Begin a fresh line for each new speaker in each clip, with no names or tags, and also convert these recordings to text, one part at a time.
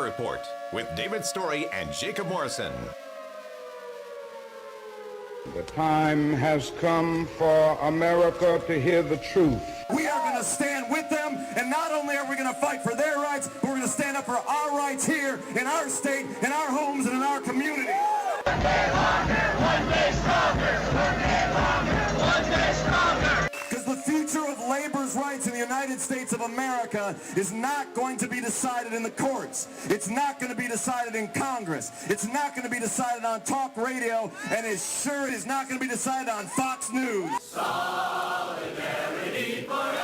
Report with David Story and Jacob Morrison.
The time has come for America to hear the truth.
We are going to stand with them, and not only are we going to fight for their rights, but we're going to stand up for our rights here in our state, in our homes, and in our community.
One day longer, one day stronger. One day longer, one day stronger.
Because the future of labor's rights in the United States of America is not going to be decided in the courts. It's not going to be decided in Congress. It's not going to be decided on talk radio, and it sure is not going to be decided on Fox News.
Solidarity forever.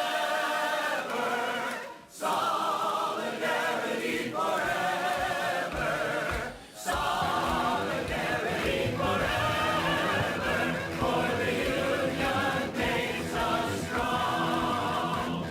Solidarity forever. Solidarity forever. For the union makes us strong.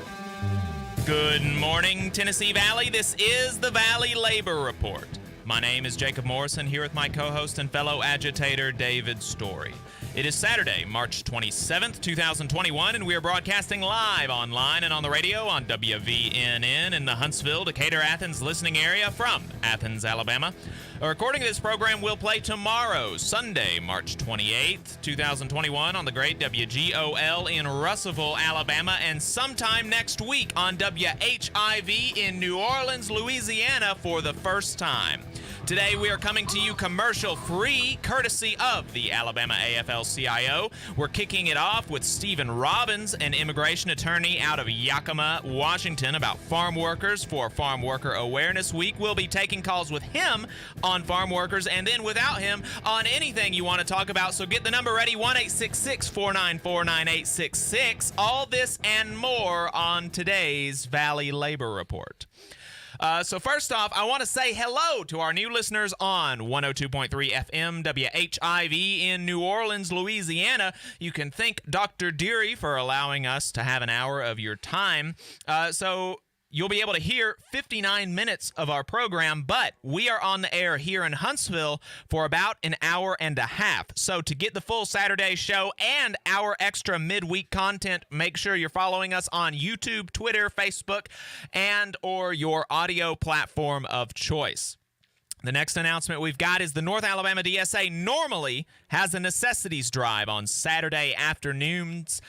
Good morning, Tennessee Valley. This is the Valley Labor Report. My name is Jacob Morrison, here with my co-host and fellow agitator, David Story. It is Saturday, March 27th, 2021, and we are broadcasting live online and on the radio on WVNN in the Huntsville, Decatur, Athens listening area from Athens, Alabama. A recording of this program will play tomorrow, Sunday, March 28th, 2021, on the great WGOL in Russellville, Alabama, and sometime next week on WHIV in New Orleans, Louisiana for the first time. Today we are coming to you commercial-free, courtesy of the Alabama AFL-CIO. We're kicking it off with Stephen Robbins, an immigration attorney out of Yakima, Washington, about farm workers for Farm Worker Awareness Week. We'll be taking calls with him on farm workers, and then without him on anything you want to talk about. So get the number ready, 1-866-494-9866. All this and more on today's Valley Labor Report. So first off, I want to say hello to our new listeners on 102.3 FM WHIV in New Orleans, Louisiana. You can thank Dr. Deary for allowing us to have an hour of your time. So you'll be able to hear 59 minutes of our program, but we are on the air here in Huntsville for about an hour and a half. So to get the full Saturday show and our extra midweek content, make sure you're following us on YouTube, Twitter, Facebook, and or your audio platform of choice. The next announcement we've got is the North Alabama DSA normally has a necessities drive on Saturday afternoons,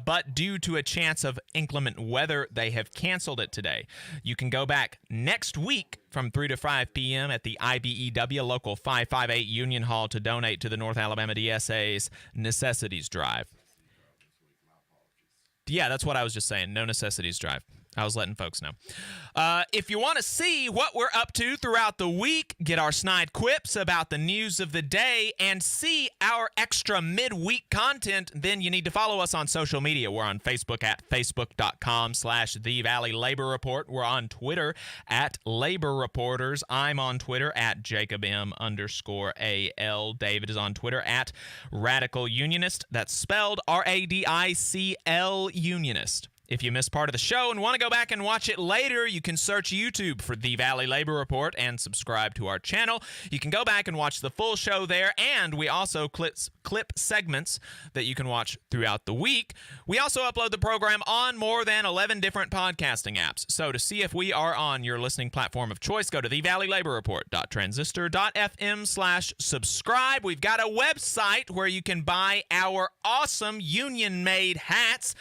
but due to a chance of inclement weather, they have canceled it today. You can go back next week from 3 to 5 p.m. at the IBEW Local 558 Union Hall to donate to the North Alabama DSA's necessities drive. Yeah, that's what I was just saying. No necessities drive. I was letting folks know. If you want to see what we're up to throughout the week, get our snide quips about the news of the day, and see our extra midweek content, then you need to follow us on social media. We're on Facebook at facebook.com/The Valley Labor Report. We're on Twitter at Labor Reporters. I'm on Twitter at JacobM_AL. David is on Twitter at Radical Unionist. That's spelled RADICL Unionist. If you missed part of the show and want to go back and watch it later, you can search YouTube for The Valley Labor Report and subscribe to our channel. You can go back and watch the full show there, and we also clip segments that you can watch throughout the week. We also upload the program on more than 11 different podcasting apps. So to see if we are on your listening platform of choice, go to thevalleylaborreport.transistor.fm/subscribe. We've got a website where you can buy our awesome union-made hats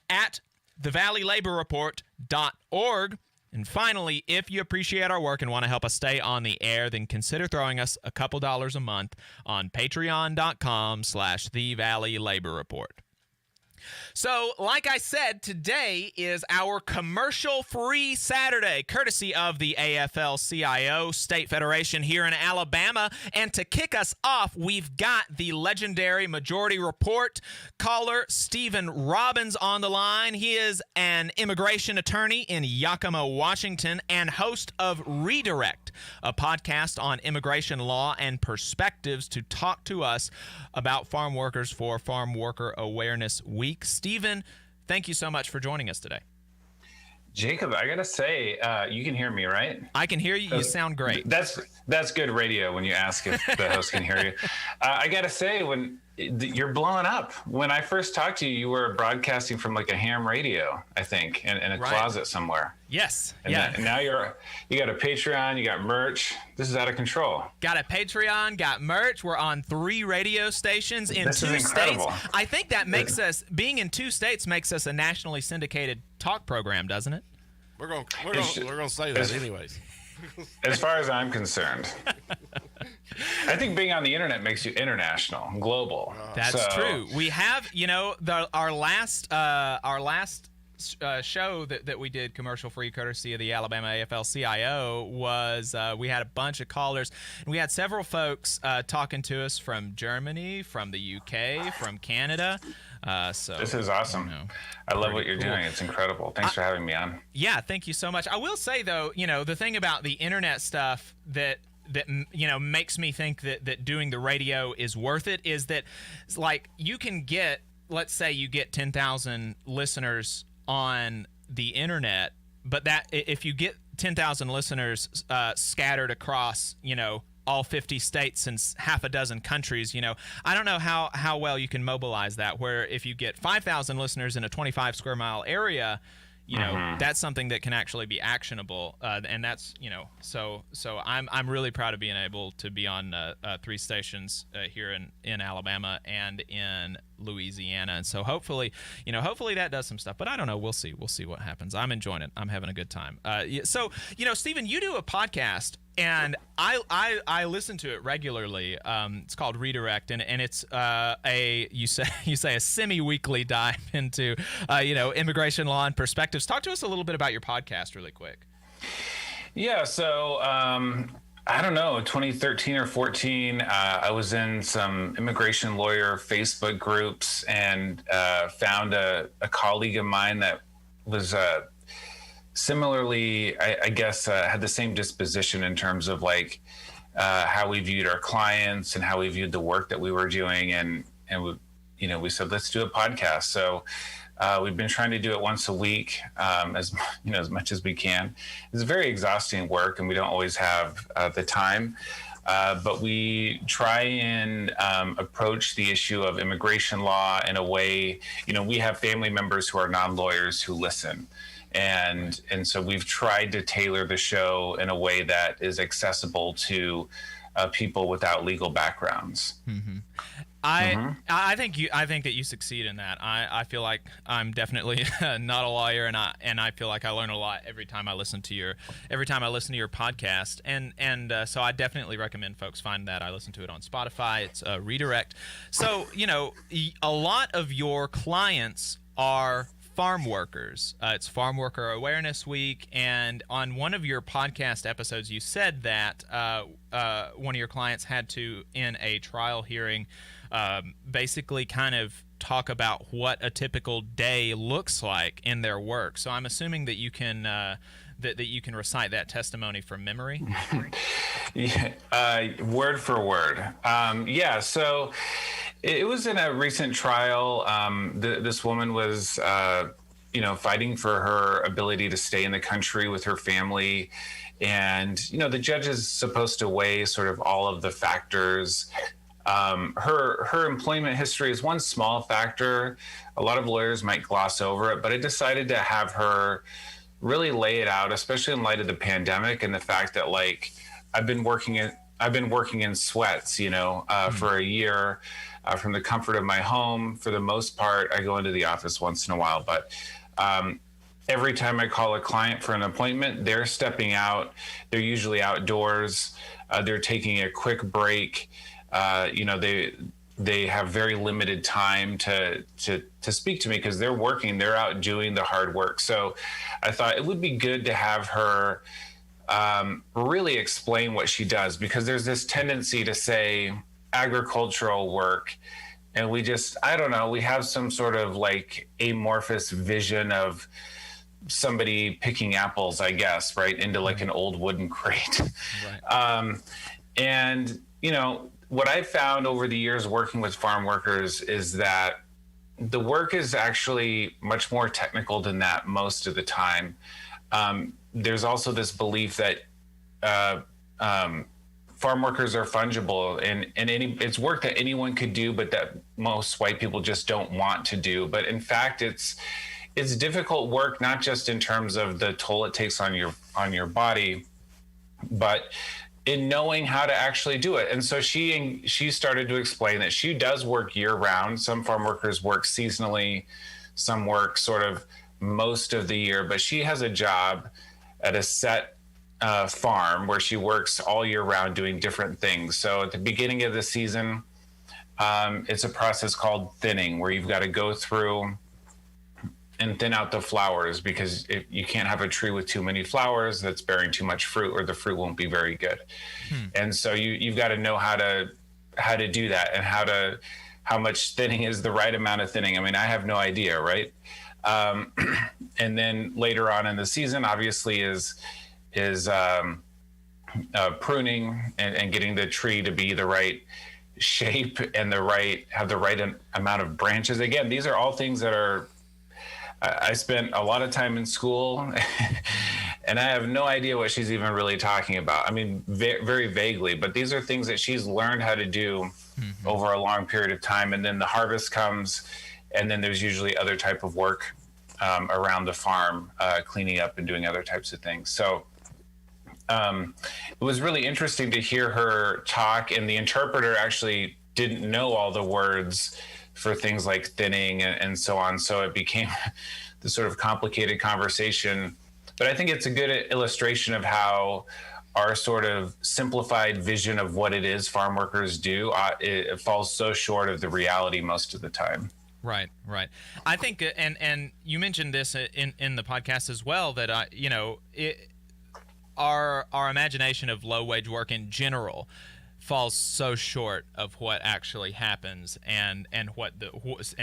at thevalleylaborreport.org. And finally, if you appreciate our work and want to help us stay on the air, then consider throwing us a couple dollars a month on patreon.com/thevalleylaborreport. So, like I said, today is our commercial-free Saturday, courtesy of the AFL-CIO State Federation here in Alabama. And to kick us off, we've got the legendary Majority Report caller, Stephen Robbins, on the line. He is an immigration attorney in Yakima, Washington, and host of Redirect, a podcast on immigration law and perspectives, to talk to us about farm workers for Farm Worker Awareness Week. Stephen, thank you so much for joining us today.
Jacob, I gotta say, you can hear me, right?
I can hear you. You sound great.
That's good radio when you ask if the host can hear you. I gotta say, when You're blowing up. When I first talked to you, you were broadcasting from like a ham radio, I think, in a closet somewhere.
Yes.
And now you got a Patreon, you got merch. This is out of control.
Got a Patreon, got merch. We're on 3 radio stations in
This is
2
incredible.
states. I think that makes us, being in 2 states makes us a nationally syndicated talk program, doesn't it?
We're gonna say that anyways.
As far as I'm concerned, I think being on the internet makes you international, global.
That's true. We have, our last show that we did commercial free courtesy of the Alabama AFL-CIO was we had a bunch of callers, and we had several folks talking to us from Germany, from the UK, from Canada. So
this is awesome. I love what you're doing. It's incredible. Thanks for having me on.
Yeah, thank you so much. I will say though, the thing about the internet stuff that makes me think that doing the radio is worth it is that, like, you can get, let's say you get 10,000 listeners on the internet, but that if you get 10,000 listeners scattered across, all 50 states and half a dozen countries, I don't know how well you can mobilize that, where if you get 5,000 listeners in a 25 square mile area, that's something that can actually be actionable, and that's so I'm really proud of being able to be on 3 stations here in Alabama and in Louisiana, and so hopefully that does some stuff, but I don't know, we'll see what happens. I'm enjoying it. I'm having a good time. So Stephen, you do a podcast, and I listen to it regularly. It's called Redirect, and it's you say a semi-weekly dive into immigration law and perspectives. Talk to us a little bit about your podcast really quick.
Yeah, so I don't know, 2013 or 14, I was in some immigration lawyer Facebook groups and found a colleague of mine that was similarly, I guess, had the same disposition in terms of like how we viewed our clients and how we viewed the work that we were doing, and we said, let's do a podcast. So we've been trying to do it once a week, as much as we can. It's very exhausting work, and we don't always have the time. But we try and approach the issue of immigration law in a way. We have family members who are non-lawyers who listen. And so we've tried to tailor the show in a way that is accessible to people without legal backgrounds.
Mm-hmm. I think that you succeed in that. I feel like I'm definitely not a lawyer, and I feel like I learn a lot every time I listen to your podcast, and so I definitely recommend folks find that. I listen to it on Spotify. It's Redirect. So a lot of your clients are farm workers. It's Farm Worker Awareness Week, and on one of your podcast episodes, you said that one of your clients had to, in a trial hearing, basically kind of talk about what a typical day looks like in their work. So I'm assuming that you can that you can recite that testimony from memory.
Yeah, word for word. Yeah. So it was in a recent trial. This woman was, fighting for her ability to stay in the country with her family. And, the judge is supposed to weigh sort of all of the factors. Her employment history is one small factor. A lot of lawyers might gloss over it, but I decided to have her really lay it out, especially in light of the pandemic and the fact that, like, I've been working in sweats, for a year, from the comfort of my home. For the most part, I go into the office once in a while, but every time I call a client for an appointment, they're stepping out. They're usually outdoors. They're taking a quick break. They have very limited time to speak to me because they're working. They're out doing the hard work. So I thought it would be good to have her really explain what she does, because there's this tendency to say agricultural work, and we have some sort of like amorphous vision of somebody picking apples, I guess, right, into like an old wooden crate. Right. And what I've found over the years working with farm workers is that the work is actually much more technical than that most of the farm. There's also this belief that farm workers are fungible, and it's work that anyone could do, but that most white people just don't want to do. But in fact, it's difficult work, not just in terms of the toll it takes on your body, but in knowing how to actually do it. And so she started to explain that she does work year round. Some farm workers work seasonally, some work sort of most of the year, but she has a job at a set farm where she works all year round doing different things. So at the beginning of the season, it's a process called thinning, where you've got to go through and thin out the flowers, because you can't have a tree with too many flowers that's bearing too much fruit, or the fruit won't be very good. And so you've got to know how to do that, and how much thinning is the right amount of thinning. I mean, I have no idea, right? And then later on in the season, obviously, is pruning and getting the tree to be the right shape and have the right amount of branches. Again, these are all things that I spent a lot of time in school and I have no idea what she's even really talking about. I mean, very vaguely, but these are things that she's learned how to do over a long period of time. And then the harvest comes, and then there's usually other type of work around the farm, cleaning up and doing other types of things. So it was really interesting to hear her talk, and the interpreter actually didn't know all the words for things like thinning and so on. So it became this sort of complicated conversation. But I think it's a good illustration of how our sort of simplified vision of what it is farm workers do, it falls so short of the reality most of the time.
Right. I think, and you mentioned this in the podcast as well, that our imagination of low wage work in general falls so short of what actually happens, and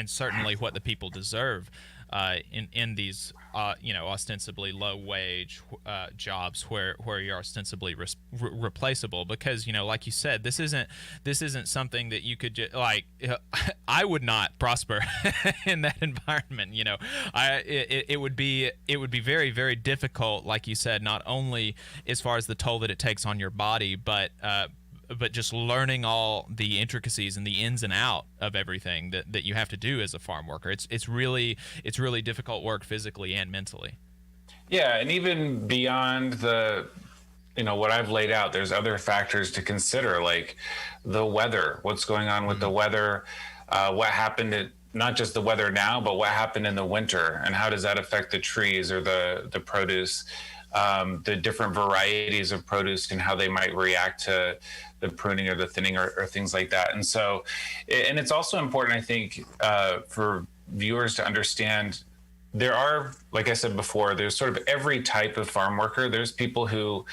certainly what the people deserve in these ostensibly low wage jobs where you're ostensibly replaceable. Because like you said, this isn't something that you could just I would not prosper in that environment. It would be very, very difficult, like you said, not only as far as the toll that it takes on your body, but just learning all the intricacies and the ins and out of everything that you have to do as a farm worker. It's really difficult work physically and mentally.
Yeah, and even beyond what I've laid out, there's other factors to consider, like the weather, what's going on with the weather, what happened not just the weather now, but what happened in the winter, and how does that affect the trees or the produce, the different varieties of produce and how they might react to the pruning or the thinning or things like that. And so, and it's also important, I think, for viewers to understand, there are, like I said before, there's sort of every type of farm worker. There's people who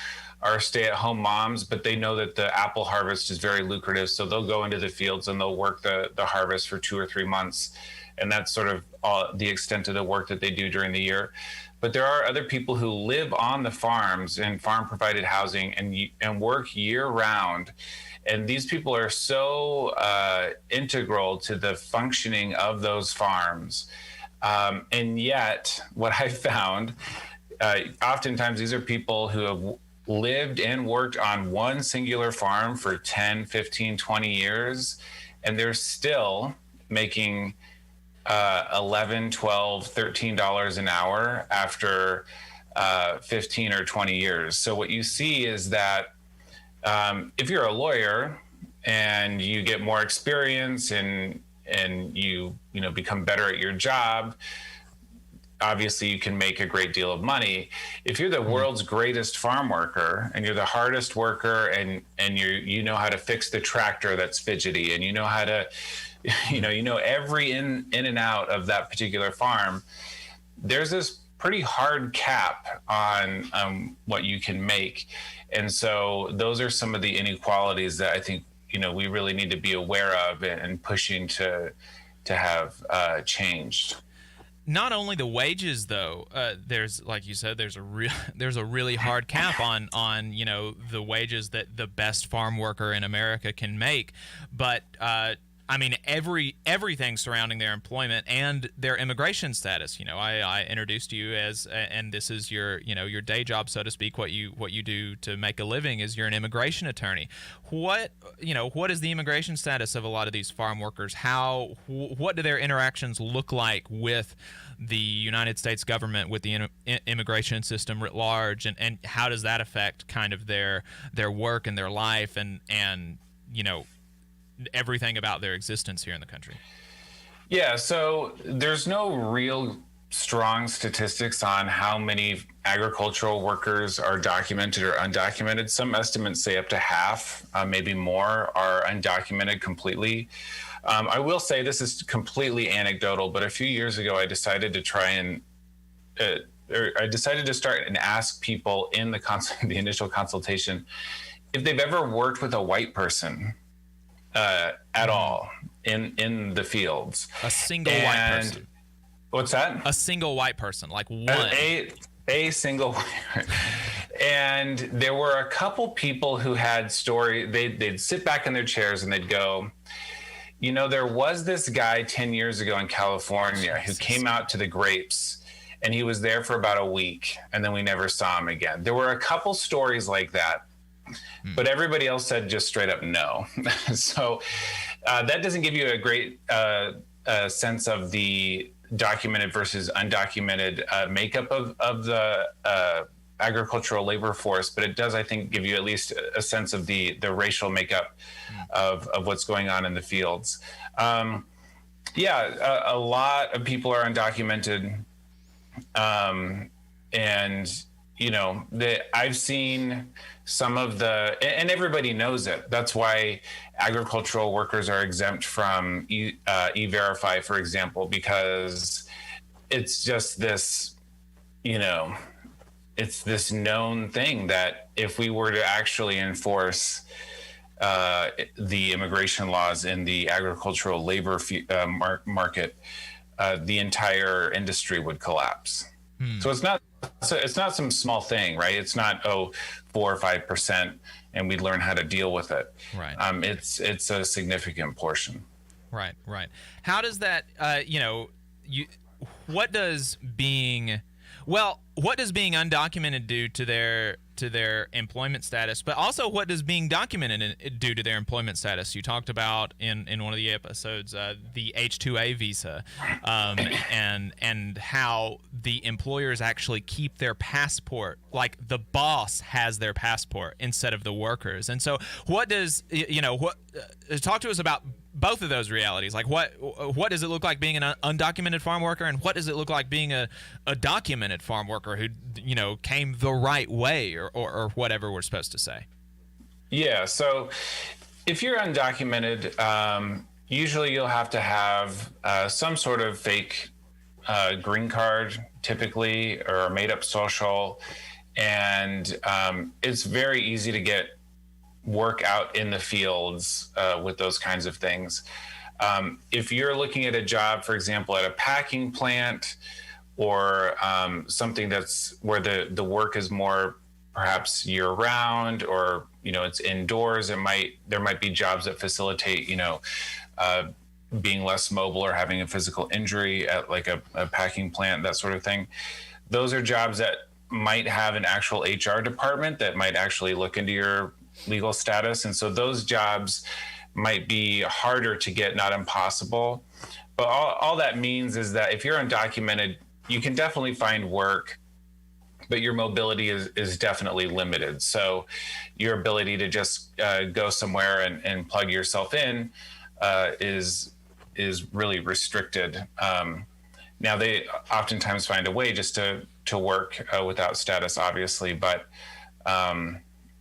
are stay-at-home moms, but they know that the apple harvest is very lucrative, so they'll go into the fields and they'll work the harvest for 2 or 3 months, and that's sort of all the extent of the work that they do during the year. But there are other people who live on the farms in farm-provided housing and work year-round, and these people are so integral to the functioning of those farms. And yet, what I found, oftentimes these are people who have lived and worked on one singular farm for 10, 15, 20 years, and they're still making $11, $12, $13 an hour after 15 or 20 years. So what you see is that if you're a lawyer and you get more experience and you become better at your job, obviously you can make a great deal of money. If you're the world's greatest farm worker and you're the hardest worker and you know how to fix the tractor that's fidgety, and you know how to every in and out of that particular farm, there's this pretty hard cap on what you can make. And so those are some of the inequalities that I think we really need to be aware of and pushing to have changed.
Not only the wages, though. There's, like you said, there's a really hard cap on the wages that the best farm worker in America can make. But I mean, everything surrounding their employment and their immigration status. I introduced you as, and this is your day job, so to speak. What you do to make a living is you're an immigration attorney. What is the immigration status of a lot of these farm workers? What do their interactions look like with the United States government, with the immigration system writ large, and how does that affect kind of their work and their life and everything about their existence here in the country?
Yeah, so there's no real strong statistics on how many agricultural workers are documented or undocumented. Some estimates say up to half, maybe more, are undocumented completely. I will say this is completely anecdotal, but a few years ago I decided to try and I decided to start and ask people in the initial consultation if they've ever worked with a white person at all in the fields.
A single white person.
What's that?
A single white person, like one.
A single white. And there were a couple people who had they'd sit back in their chairs and they'd go, there was this guy 10 years ago in California who came out to the grapes, and he was there for about a week, and then we never saw him again. There were a couple stories like that. But everybody else said just straight up no. So that doesn't give you a great sense of the documented versus undocumented makeup of the agricultural labor force, but it does, I think, give you at least a sense of the racial makeup of what's going on in the fields. A lot of people are undocumented, and I've seen some of and everybody knows it. That's why agricultural workers are exempt from E-Verify, for example, because it's just this, it's this known thing that if we were to actually enforce the immigration laws in the agricultural labor market, the entire industry would collapse. So it's not some small thing, right? It's not 4 or 5%, and we learn how to deal with it.
Right.
It's a significant portion.
Right. How does that? What does being undocumented do to their employment status, but also what does being documented do to their employment status? You talked about in one of the episodes the H-2A visa, and how the employers actually keep their passport, like the boss has their passport instead of the workers. And so what does talk to us about both of those realities. Like what does it look like being an undocumented farm worker, and what does it look like being a documented farm worker who came the right way, or whatever we're supposed to say?
Yeah, so if you're undocumented, usually you'll have to have some sort of fake green card, typically, or a made up social, and it's very easy to get work out in the fields with those kinds of things. If you're looking at a job, for example, at a packing plant, or something that's where the work is more perhaps year round, or it's indoors, there might be jobs that facilitate being less mobile or having a physical injury at like a packing plant, that sort of thing. Those are jobs that might have an actual HR department that might actually look into your legal status. And so those jobs might be harder to get, not impossible. But all that means is that if you're undocumented, you can definitely find work, but your mobility is definitely limited. So your ability to just go somewhere and plug yourself in is really restricted. Now, they oftentimes find a way just to work without status, obviously, but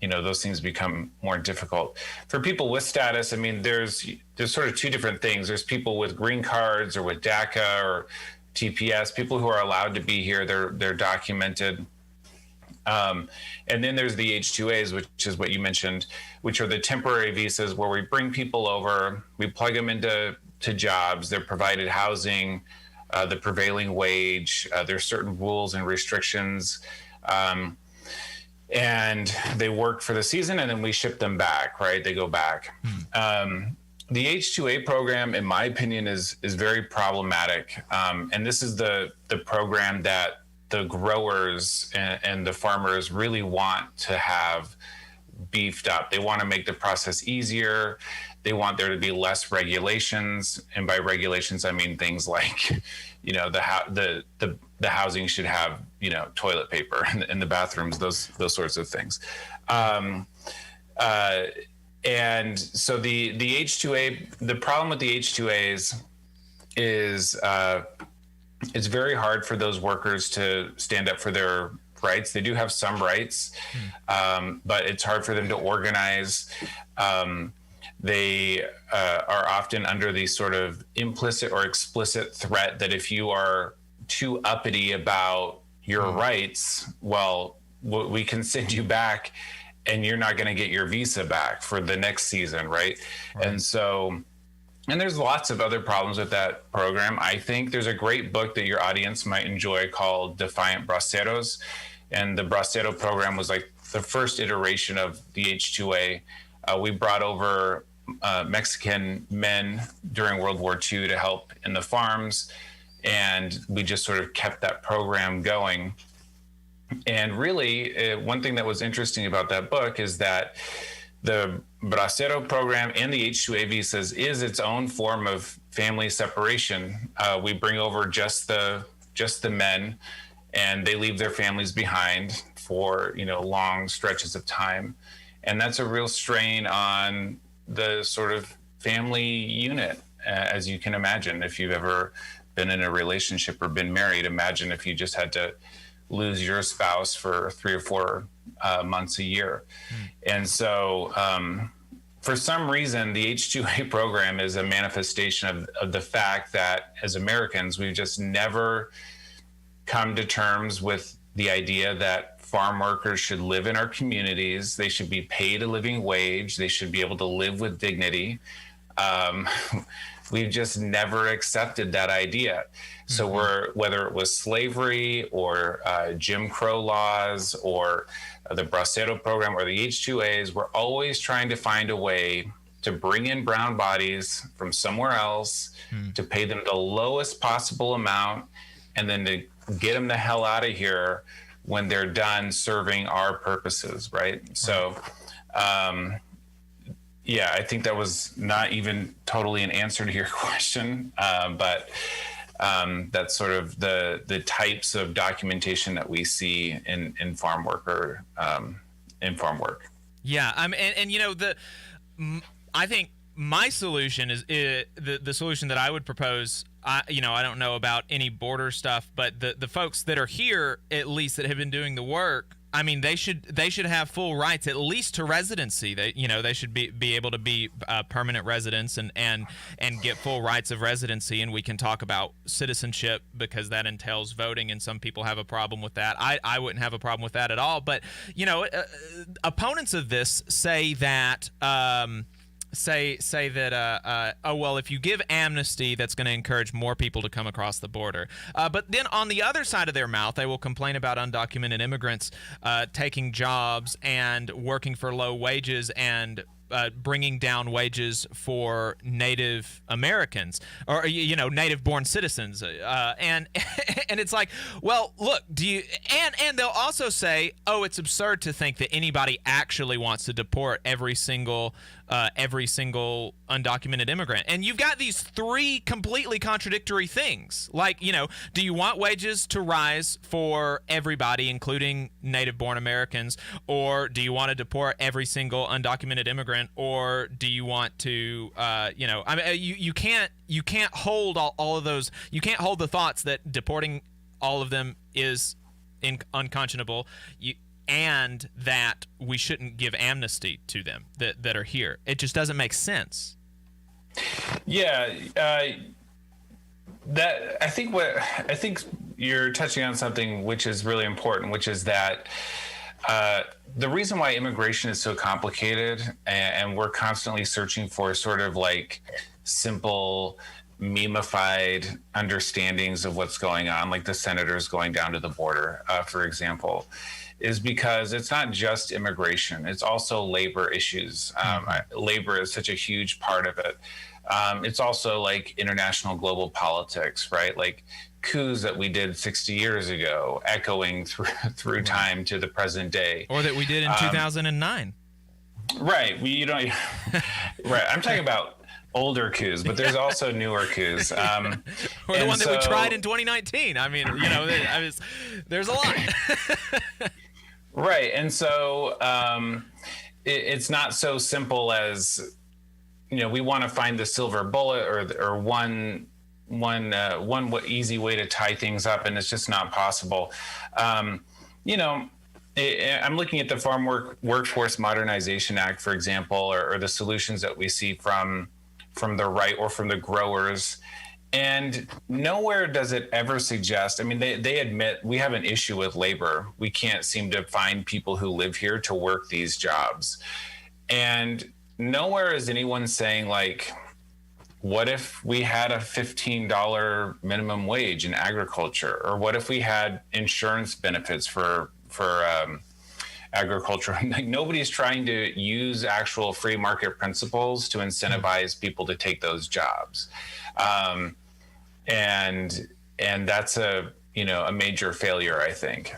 those things become more difficult. For people with status, I mean, there's sort of two different things. There's people with green cards or with DACA or TPS, people who are allowed to be here, they're documented. And then there's the H-2As, which is what you mentioned, which are the temporary visas where we bring people over, we plug them into jobs, they're provided housing, the prevailing wage, there's certain rules and restrictions, and they work for the season, and then we ship them back, right? They go back. the H-2A program, in my opinion, is very problematic. And this is the program that the growers and the farmers really want to have beefed up. They want to make the process easier. They want there to be less regulations. And by regulations, I mean things like, you know, the housing should have, you know, toilet paper in the bathrooms, those sorts of things. And so the H-2A, the problem with the H-2As is it's very hard for those workers to stand up for their rights. They do have some rights, but it's hard for them to organize. They are often under the sort of implicit or explicit threat that if you are too uppity about your rights, well, we can send you back and you're not going to get your visa back for the next season, right? And so, and there's lots of other problems with that program. I think there's a great book that your audience might enjoy called Defiant Braceros. And the Bracero program was like the first iteration of the H-2A. We brought over Mexican men during World War II to help in the farms. And we just sort of kept that program going. And really, one thing that was interesting about that book is that the Bracero program and the H-2A visas is its own form of family separation. We bring over just the men, and they leave their families behind for, you know, long stretches of time. And that's a real strain on the sort of family unit, as you can imagine. If you've ever been in a relationship or been married, imagine if you just had to lose your spouse for 3 or 4 months a year. And so for some reason, the H-2A program is a manifestation of the fact that as Americans, we've just never come to terms with the idea that farm workers should live in our communities. They should be paid a living wage. They should be able to live with dignity. We've just never accepted that idea. So whether it was slavery or Jim Crow laws or the Bracero program or the H-2As, we're always trying to find a way to bring in brown bodies from somewhere else, to pay them the lowest possible amount, and then to get them the hell out of here when they're done serving our purposes, right? So, yeah, I think that was not even totally an answer to your question, but that's sort of the types of documentation that we see in farm worker in farm work.
Yeah, and you know, I think my solution is the solution that I would propose. I don't know about any border stuff, but the folks that are here, at least that have been doing the work, I mean, they should have full rights, at least to residency. They should be able to be permanent residents and get full rights of residency. And we can talk about citizenship because that entails voting, and some people have a problem with that. I wouldn't have a problem with that at all. But opponents of this say that. Say that if you give amnesty, that's going to encourage more people to come across the border. But then on the other side of their mouth, they will complain about undocumented immigrants taking jobs and working for low wages and bringing down wages for Native Americans or native-born citizens, and it's like, well, look, and they'll also say, oh, it's absurd to think that anybody actually wants to deport every single undocumented immigrant. And you've got these three completely contradictory things. Like, do you want wages to rise for everybody, including native-born Americans, or do you want to deport every single undocumented immigrant? Or do you want to, you can't hold all of those. You can't hold the thoughts that deporting all of them is unconscionable, and that we shouldn't give amnesty to them that are here. It just doesn't make sense.
Yeah, I think you're touching on something which is really important, which is that. The reason why immigration is so complicated and we're constantly searching for sort of like simple, memeified understandings of what's going on, like the senators going down to the border, for example, is because it's not just immigration, it's also labor issues. Labor is such a huge part of it. It's also like international global politics, right? Like coups that we did 60 years ago, echoing through time to the present day.
Or that we did in 2009.
Right. Right. I'm talking about older coups, but there's also newer coups.
Or the one that we tried in 2019. I mean, there's a lot.
Right. And so it's not so simple as, we want to find the silver bullet or one easy way to tie things up, and it's just not possible. I'm looking at the Farm Workforce Modernization Act, for example, or the solutions that we see from the right or from the growers. And nowhere does it ever suggest, they admit we have an issue with labor. We can't seem to find people who live here to work these jobs. And nowhere is anyone saying, like, what if we had a $15 minimum wage in agriculture? Or what if we had insurance benefits for agriculture? Like, nobody's trying to use actual free market principles to incentivize people to take those jobs. And that's a major failure, I think.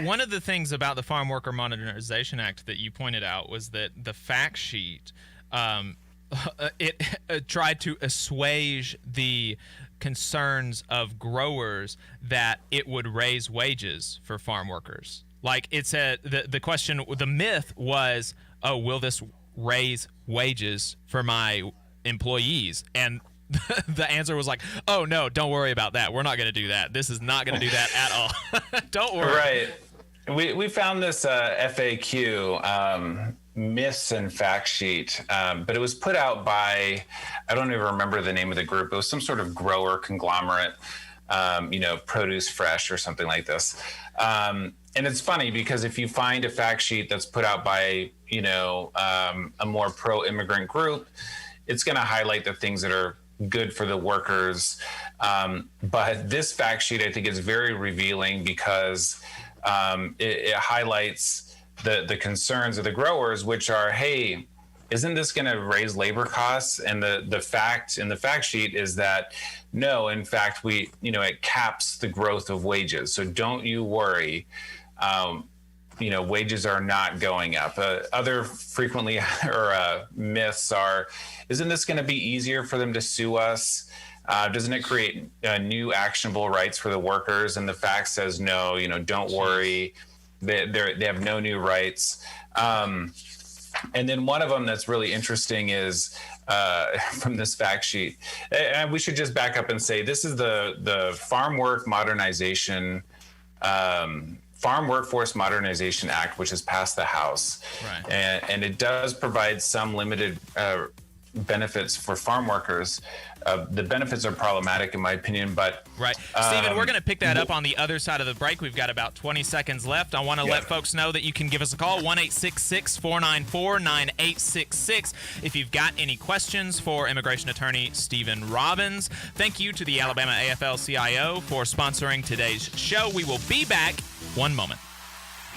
One of the things about the Farm Worker Modernization Act that you pointed out was that the fact sheet, it tried to assuage the concerns of growers that it would raise wages for farm workers. Like, it said, the myth was, oh, will this raise wages for my employees? And the answer was like, oh, no, don't worry about that. We're not going to do that. This is not going to do that at all. Don't worry.
Right. We found this FAQ, myths and fact sheet, but it was put out by, I don't even remember the name of the group. It was some sort of grower conglomerate, Produce Fresh or something like this. And it's funny because if you find a fact sheet that's put out by, a more pro-immigrant group, it's going to highlight the things that are good for the workers. But this fact sheet, I think, is very revealing because it highlights the concerns of the growers, which are, hey, isn't this going to raise labor costs? And the fact in the fact sheet is that no, in fact, it caps the growth of wages. So don't you worry. Wages are not going up. Other frequently myths are, isn't this going to be easier for them to sue us? Doesn't it create new actionable rights for the workers? And the fact says, no, don't worry. They have no new rights. And then one of them that's really interesting is from this fact sheet. And we should just back up and say, this is the Farm Workforce Modernization Act, which has passed the House. Right. And it does provide some limited benefits for farm workers. The benefits are problematic, in my opinion, but... Right.
Stephen, we're going to pick that up on the other side of the break. We've got about 20 seconds left. I want to let folks know that you can give us a call, 1-866-494-9866, if you've got any questions for immigration attorney Stephen Robbins. Thank you to the Alabama AFL-CIO for sponsoring today's show. We will be back one moment.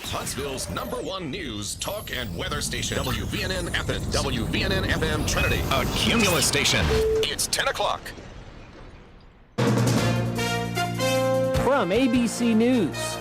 Huntsville's #1 news, talk, and weather station. WVNN Athens. WVNN FM Trinity. A Cumulus station. It's 10 o'clock.
From ABC News,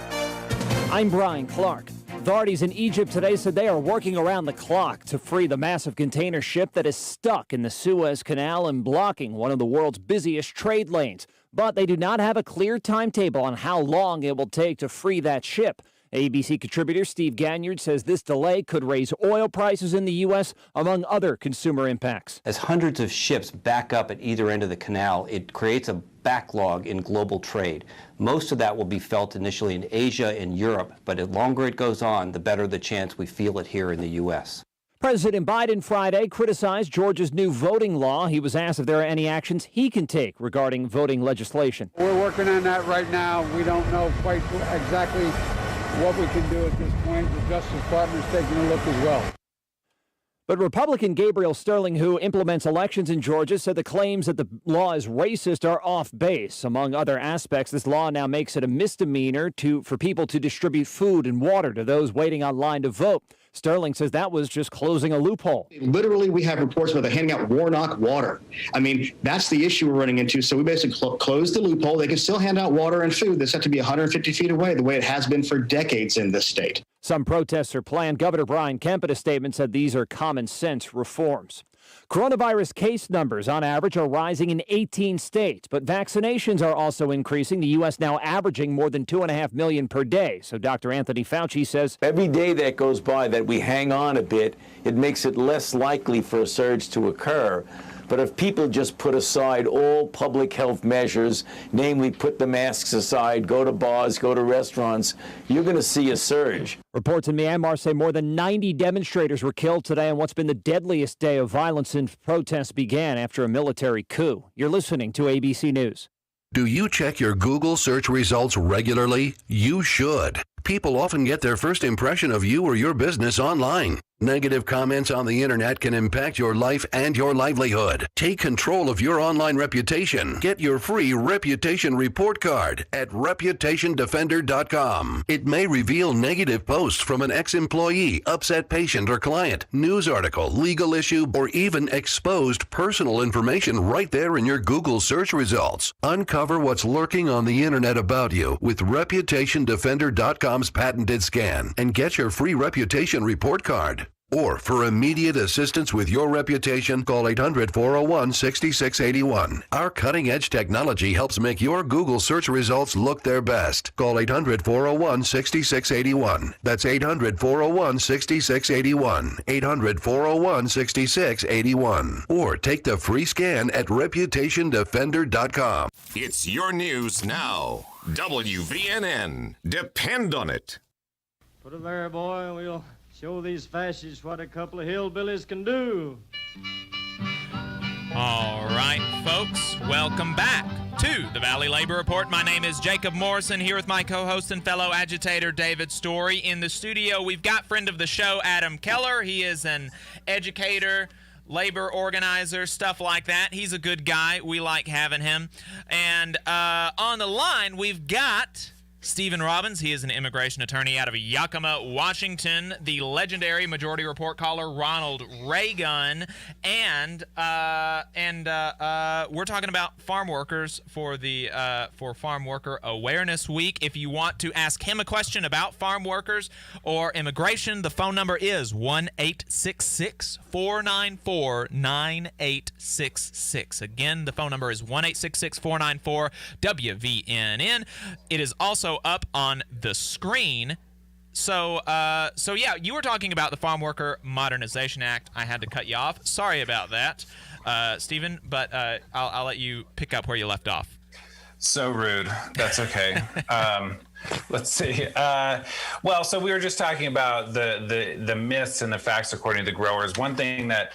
I'm Brian Clark. Authorities in Egypt today said they are working around the clock to free the massive container ship that is stuck in the Suez Canal and blocking one of the world's busiest trade lanes. But they do not have a clear timetable on how long it will take to free that ship. ABC contributor Steve Ganyard says this delay could raise oil prices in the U.S., among other consumer impacts.
As hundreds of ships back up at either end of the canal, it creates a backlog in global trade. Most of that will be felt initially in Asia and Europe, but the longer it goes on, the better the chance we feel it here in the U.S.
President Biden Friday criticized Georgia's new voting law. He was asked if there are any actions he can take regarding voting legislation.
We're working on that right now. We don't know quite exactly what we can do at this point. The Justice Department is taking a look as well.
But Republican Gabriel Sterling, who implements elections in Georgia, said the claims that the law is racist are off base. Among other aspects, this law now makes it a misdemeanor for people to distribute food and water to those waiting online to vote. Sterling says that was just closing a loophole.
Literally, we have reports where they're handing out Warnock water. I mean, that's the issue we're running into. So we basically closed the loophole. They can still hand out water and food. That's have to be 150 feet away, the way it has been for decades in this state.
Some protests are planned. Governor Brian Kemp in a statement said these are common sense reforms. Coronavirus case numbers on average are rising in 18 states, but vaccinations are also increasing. The U.S. now averaging more than 2.5 million per day. So Dr. Anthony Fauci says
every day that goes by that we hang on a bit, it makes it less likely for a surge to occur. But if people just put aside all public health measures, namely put the masks aside, go to bars, go to restaurants, you're going to see a surge.
Reports in Myanmar say more than 90 demonstrators were killed today on what's been the deadliest day of violence since protests began after a military coup. You're listening to ABC News.
Do you check your Google search results regularly? You should. People often get their first impression of you or your business online. Negative comments on the internet can impact your life and your livelihood. Take control of your online reputation. Get your free reputation report card at reputationdefender.com. It may reveal negative posts from an ex-employee, upset patient or client, news article, legal issue, or even exposed personal information right there in your Google search results. Uncover what's lurking on the internet about you with reputationdefender.com's patented scan and get your free reputation report card. Or for immediate assistance with your reputation, call 800-401-6681. Our cutting-edge technology helps make your Google search results look their best. Call 800-401-6681. That's 800-401-6681. 800-401-6681. Or take the free scan at reputationdefender.com.
It's your news now. WVNN. Depend on it.
Put it there, boy. We'll show these fascists what a couple of hillbillies can do.
All right, folks, welcome back to the Valley Labor Report. My name is Jacob Morrison, here with my co-host and fellow agitator David Story. In the studio, we've got friend of the show, Adam Keller. He is an educator, labor organizer, stuff like that. He's a good guy. We like having him. And on the line, we've got Stephen Robbins. He is an immigration attorney out of Yakima, Washington. The legendary Majority Report caller Ronald Reagan, and we're talking about farm workers for Farm Worker Awareness Week. If you want to ask him a question about farm workers or immigration, the phone number is 1-866-494-9866. Again, the phone number is 1-866-494-WVNN. It is also up on the screen. So yeah, you were talking about the Farm Worker Modernization Act. I had to cut you off. Sorry about that, Stephen, but I'll let you pick up where you left off.
So rude. That's okay. Let's see. Well, so we were just talking about the myths and the facts according to the growers. One thing that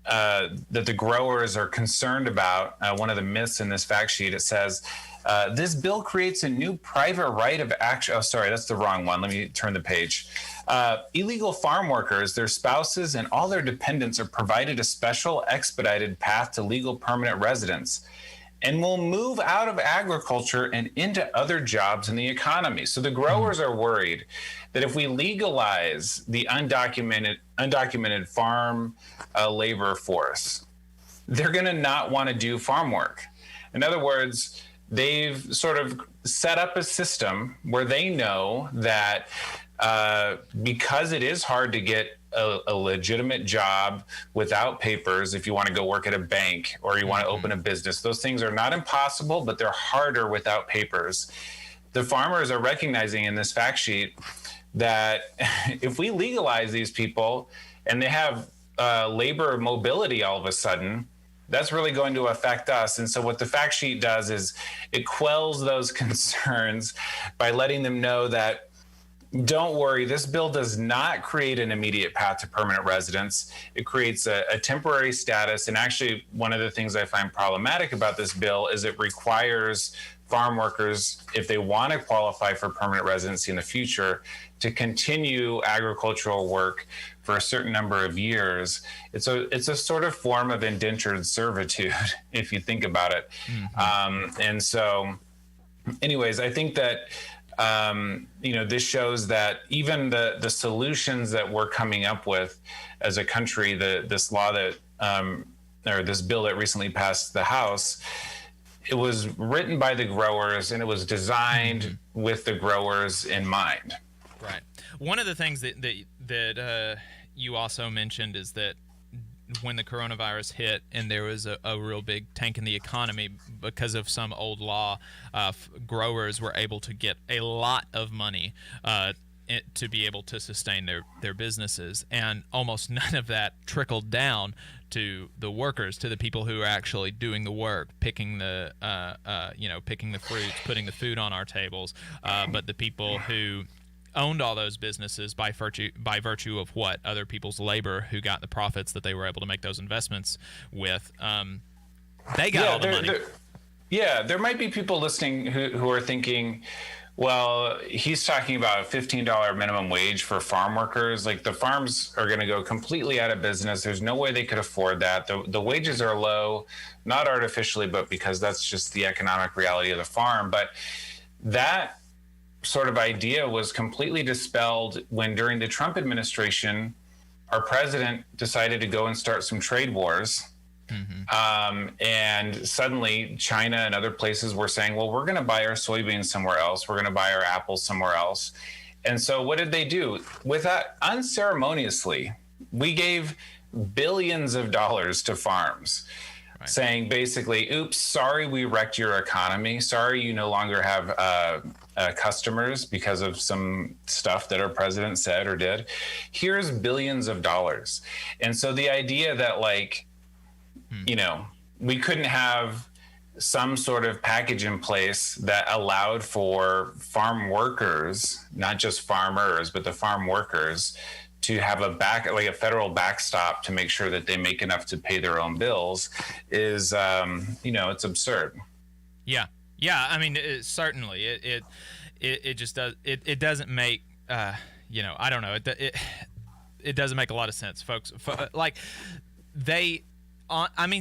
the growers are concerned about, one of the myths in this fact sheet, it says, this bill creates a new private right of action. Oh, sorry, that's the wrong one. Let me turn the page. Illegal farm workers, their spouses, and all their dependents are provided a special expedited path to legal permanent residence and will move out of agriculture and into other jobs in the economy. So the growers are worried that if we legalize the undocumented farm labor force, they're going to not want to do farm work. In other words, they've sort of set up a system where they know that because it is hard to get a legitimate job without papers, if you want to go work at a bank or you want to open a business, those things are not impossible, but they're harder without papers. The farmers are recognizing in this fact sheet that if we legalize these people and they have labor mobility all of a sudden, that's really going to affect us. And so what the fact sheet does is it quells those concerns by letting them know that Don't worry, this bill does not create an immediate path to permanent residence. It creates a temporary status. And actually, one of the things I find problematic about this bill is it requires farm workers, if they want to qualify for permanent residency in the future, to continue agricultural work for a certain number of years. It's a sort of form of indentured servitude, if you think about it. And so, anyways, I think that this shows that even the solutions that we're coming up with as a country, this law that or this bill that recently passed the House, it was written by the growers and it was designed with the growers in mind.
Right. One of the things that you also mentioned is that when the coronavirus hit and there was a real big tank in the economy because of some old law, growers were able to get a lot of money to be able to sustain their businesses, and almost none of that trickled down to the workers, to the people who are actually doing the work, picking the fruits, putting the food on our tables, but the people who owned all those businesses by virtue of what other people's labor, who got the profits that they were able to make those investments with, they got all the money.
There might be people listening who are thinking, well, he's talking about a $15 minimum wage for farm workers. Like, the farms are going to go completely out of business. There's no way they could afford that. The wages are low, not artificially, but because that's just the economic reality of the farm. But that sort of idea was completely dispelled when, during the Trump administration, our president decided to go and start some trade wars. And suddenly China and other places were saying, well, we're going to buy our soybeans somewhere else. We're going to buy our apples somewhere else. And so what did they do? With that, unceremoniously, we gave billions of dollars to farms, saying basically, oops, sorry, we wrecked your economy. Sorry, you no longer have customers because of some stuff that our president said or did. Here's billions of dollars. And so the idea that, like, we couldn't have some sort of package in place that allowed for farm workers, not just farmers, but the farm workers, to have a federal backstop to make sure that they make enough to pay their own bills is, it's absurd.
Yeah. I mean, certainly it just does. It doesn't make, I don't know. It doesn't make a lot of sense, folks.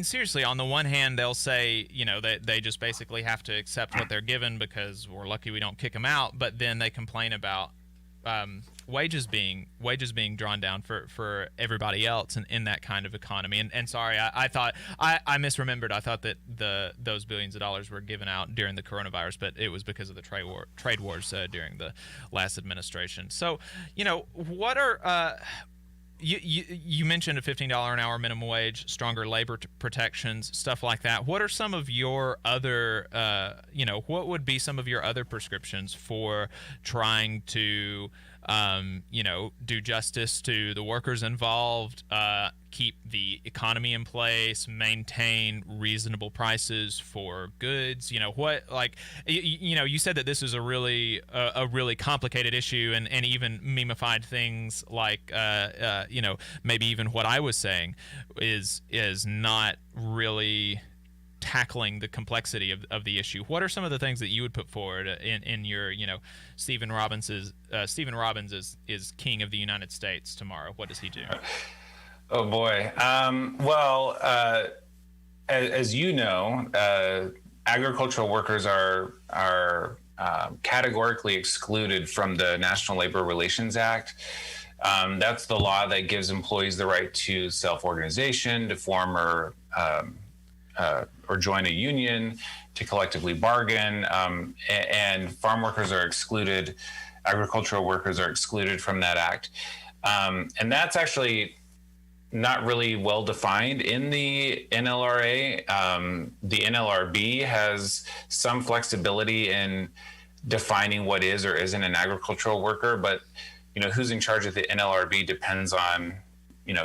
Seriously, on the one hand, they'll say, that they just basically have to accept what they're given because we're lucky we don't kick them out. But then they complain about wages being drawn down for everybody else in that kind of economy. And sorry, I thought I misremembered. I thought that those billions of dollars were given out during the coronavirus, but it was because of the trade wars during the last administration. So, what are You mentioned a $15 an hour minimum wage, stronger labor protections, stuff like that. What are some of your other, what would be some of your other prescriptions for trying to, do justice to the workers involved, keep the economy in place, maintain reasonable prices for goods? You said that this is a really complicated issue, and even memified things like, maybe even what I was saying is not really tackling the complexity of the issue. What are some of the things that you would put forward in your, Stephen Robbins is king of the United States tomorrow? What does he do?
Oh boy. As you know, agricultural workers are categorically excluded from the National Labor Relations Act. That's the law that gives employees the right to self-organization, to form or join a union, to collectively bargain, and farm workers are excluded. Agricultural workers are excluded from that act, and that's actually not really well defined in the NLRA. The NLRB has some flexibility in defining what is or isn't an agricultural worker, but who's in charge of the NLRB depends on,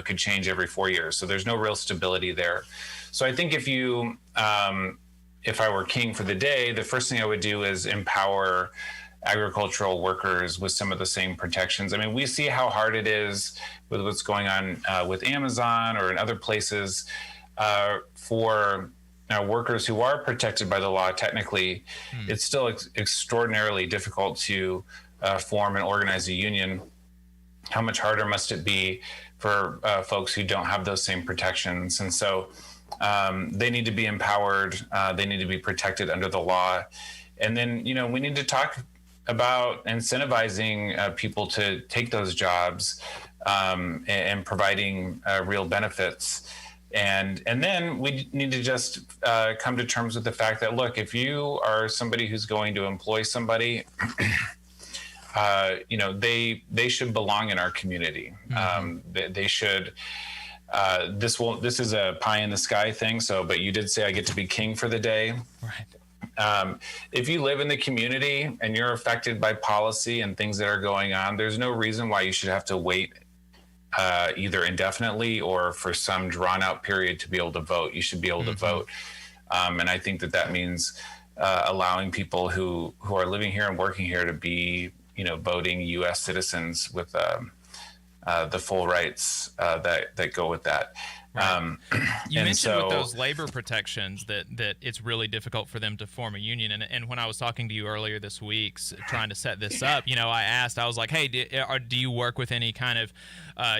could change every 4 years. So there's no real stability there. So I think if I were king for the day, the first thing I would do is empower agricultural workers with some of the same protections. I mean, we see how hard it is with what's going on with Amazon or in other places for workers who are protected by the law. Technically, it's still extraordinarily difficult to form and organize a union. How much harder must it be for folks who don't have those same protections? And so they need to be empowered. They need to be protected under the law. And then, we need to talk about incentivizing people to take those jobs and providing real benefits. And then we need to just come to terms with the fact that, look, if you are somebody who's going to employ somebody, they should belong in our community. They should. This is a pie in the sky thing. But you did say I get to be king for the day.
Right.
If you live in the community and you're affected by policy and things that are going on, there's no reason why you should have to wait either indefinitely or for some drawn out period to be able to vote. You should be able to vote. And I think that means allowing people who are living here and working here to be, voting U.S. citizens with the full rights that go with that.
Right. You mentioned with those labor protections that it's really difficult for them to form a union. And when I was talking to you earlier this week, trying to set this up, I was like, hey, do you work with any kind of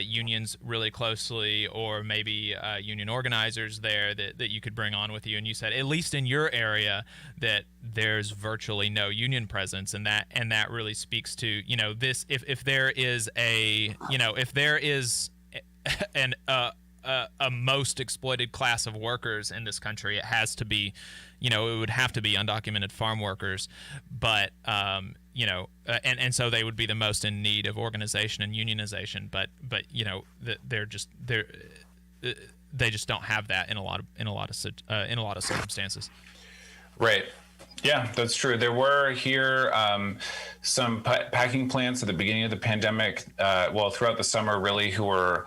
unions really closely, or maybe union organizers there that you could bring on with you? And you said, at least in your area, that there's virtually no union presence, and that really speaks to, this, if there is a most exploited class of workers in this country, it has to be, it would have to be undocumented farm workers. But, and so they would be the most in need of organization and unionization. But they just don't have that in a lot of circumstances.
Right. Yeah, that's true. There were here some packing plants at the beginning of the pandemic, throughout the summer, really, who were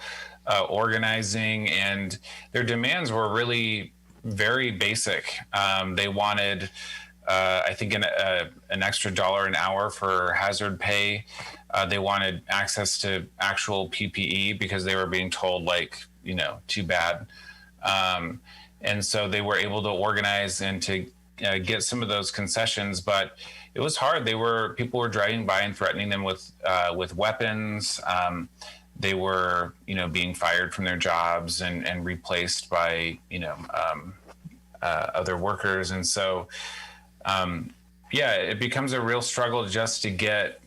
organizing, and their demands were really very basic. They wanted, I think, an extra $1 an hour for hazard pay. They wanted access to actual PPE because they were being told, too bad. And so they were able to organize and to get some of those concessions, but it was hard. People were driving by and threatening them with weapons. They were, being fired from their jobs and replaced by, other workers. And so, it becomes a real struggle just to get,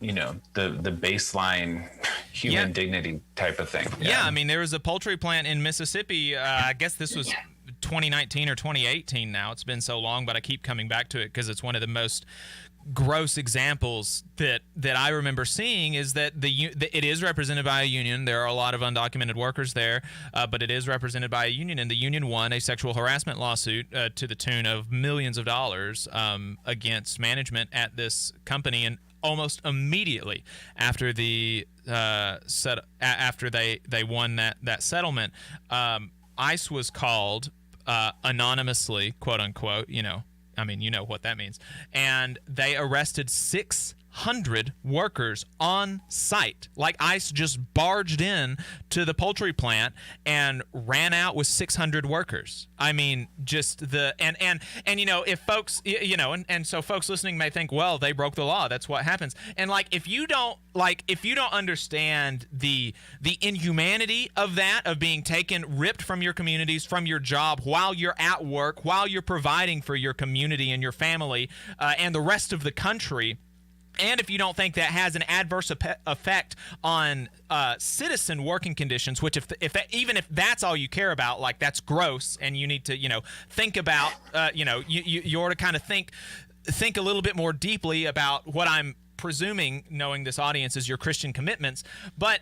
the baseline human dignity type of thing.
Yeah. I mean, there was a poultry plant in Mississippi. I guess this was 2019 or 2018 now. It's been so long, but I keep coming back to it because it's one of the most gross examples that I remember seeing, is that it is represented by a union. There are a lot of undocumented workers there, but it is represented by a union, and the union won a sexual harassment lawsuit to the tune of millions of dollars against management at this company. And almost immediately after they won that settlement, ICE was called anonymously, quote unquote, what that means. And they arrested 600 workers on site. Like, ICE just barged in to the poultry plant and ran out with 600 workers. I mean, just if folks, and so folks listening may think, well, they broke the law. That's what happens. And if you don't understand the inhumanity of that, of being ripped from your communities, from your job, while you're at work, while you're providing for your community and your family and the rest of the country, and if you don't think that has an adverse effect on citizen working conditions, which even if that's all you care about, that's gross, and you need to think about you ought to kind of think a little bit more deeply about what I'm presuming, knowing this audience, is your Christian commitments. But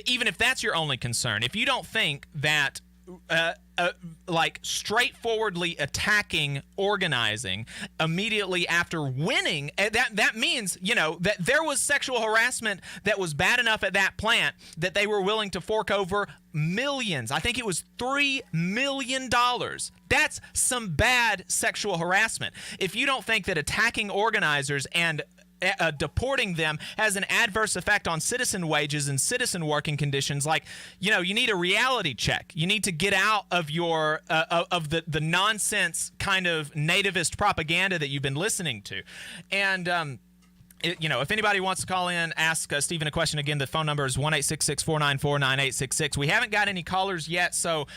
even if that's your only concern, if you don't think that like straightforwardly attacking organizing immediately after winning. That means, that there was sexual harassment that was bad enough at that plant that they were willing to fork over millions. I think it was $3 million. That's some bad sexual harassment. If you don't think that attacking organizers and deporting them has an adverse effect on citizen wages and citizen working conditions, you need a reality check. You need to get out of your of the nonsense kind of nativist propaganda that you've been listening to. And if anybody wants to call in, ask Stephen a question. Again, the phone number is 1-866-494-9866. We haven't got any callers yet, so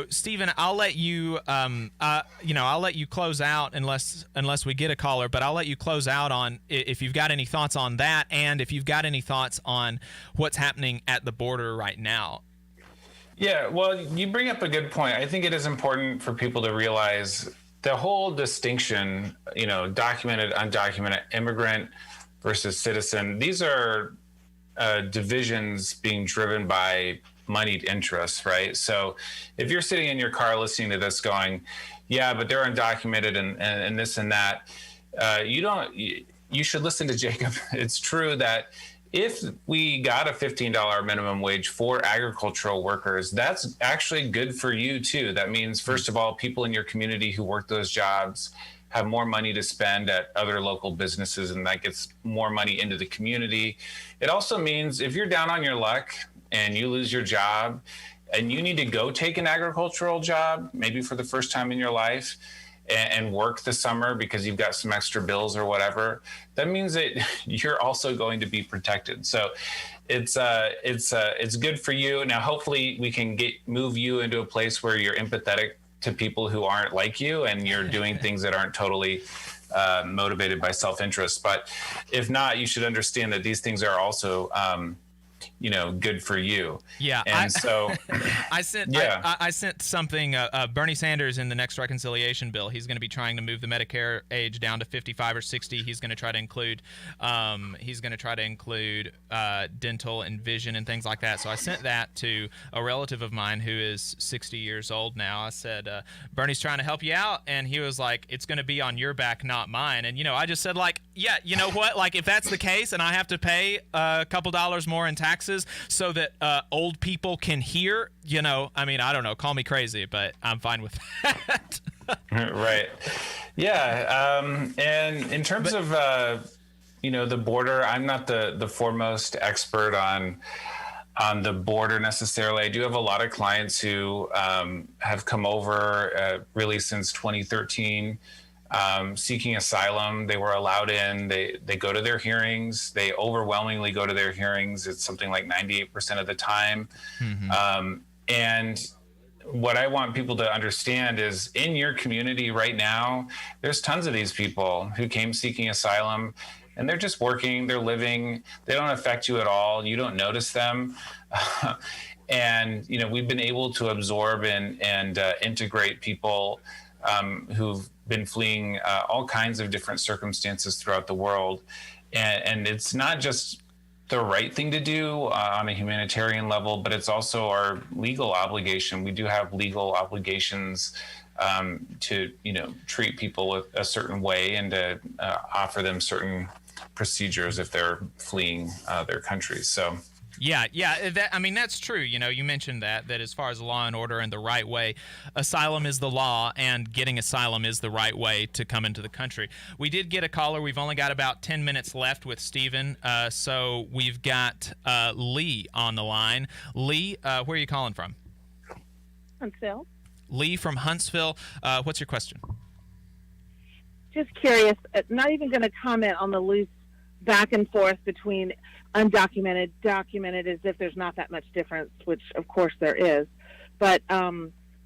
Stephen, I'll let you I'll let you close out unless we get a caller, but I'll let you close out on if you've got any thoughts on that, and if you've got any thoughts on what's happening at the border right now.
Yeah, well, you bring up a good point. I think it is important for people to realize the whole distinction, documented, undocumented, immigrant versus citizen, these are divisions being driven by moneyed interests, right? So if you're sitting in your car listening to this going, yeah, but they're undocumented and this and that, you should listen to Jacob. It's true that if we got a $15 minimum wage for agricultural workers, that's actually good for you too. That means, first of all, people in your community who work those jobs have more money to spend at other local businesses, and that gets more money into the community. It also means if you're down on your luck and you lose your job and you need to go take an agricultural job, maybe for the first time in your life, and work the summer because you've got some extra bills or whatever, that means that you're also going to be protected. So it's good for you. Now, hopefully we can move you into a place where you're empathetic to people who aren't like you and you're doing things that aren't totally motivated by self-interest. But if not, you should understand that these things are also good for you.
Yeah.
And
I sent something, Bernie Sanders in the next reconciliation bill, he's going to be trying to move the Medicare age down to 55 or 60. He's going to try to include, dental and vision and things like that. So I sent that to a relative of mine who is 60 years old now. I said, Bernie's trying to help you out. And he was like, it's going to be on your back, not mine. And, I just said yeah, you know what? If that's the case and I have to pay a couple dollars more in taxes so that old people can hear, I don't know, call me crazy, but I'm fine with that.
Right. Yeah. And in terms of, the border, I'm not the foremost expert on the border necessarily. I do have a lot of clients who have come over really since 2013. Seeking asylum. They were allowed in. They go to their hearings. They overwhelmingly go to their hearings. It's something like 98% of the time. Mm-hmm. And what I want people to understand is in your community right now, there's tons of these people who came seeking asylum and they're just working, they're living, they don't affect you at all. You don't notice them. And, we've been able to absorb and integrate people who've been fleeing all kinds of different circumstances throughout the world. And it's not just the right thing to do on a humanitarian level, but it's also our legal obligation. We do have legal obligations to, treat people a certain way and to offer them certain procedures if they're fleeing their countries. So.
Yeah, that's true. You mentioned that as far as law and order and the right way, asylum is the law and getting asylum is the right way to come into the country. We did get a caller. We've only got about 10 minutes left with Stephen. So we've got Lee on the line. Lee, where are you calling from?
Huntsville.
Lee from Huntsville. What's your question?
Just curious, not even going to comment on the loose back and forth between undocumented, documented, as if there's not that much difference, which of course there is. But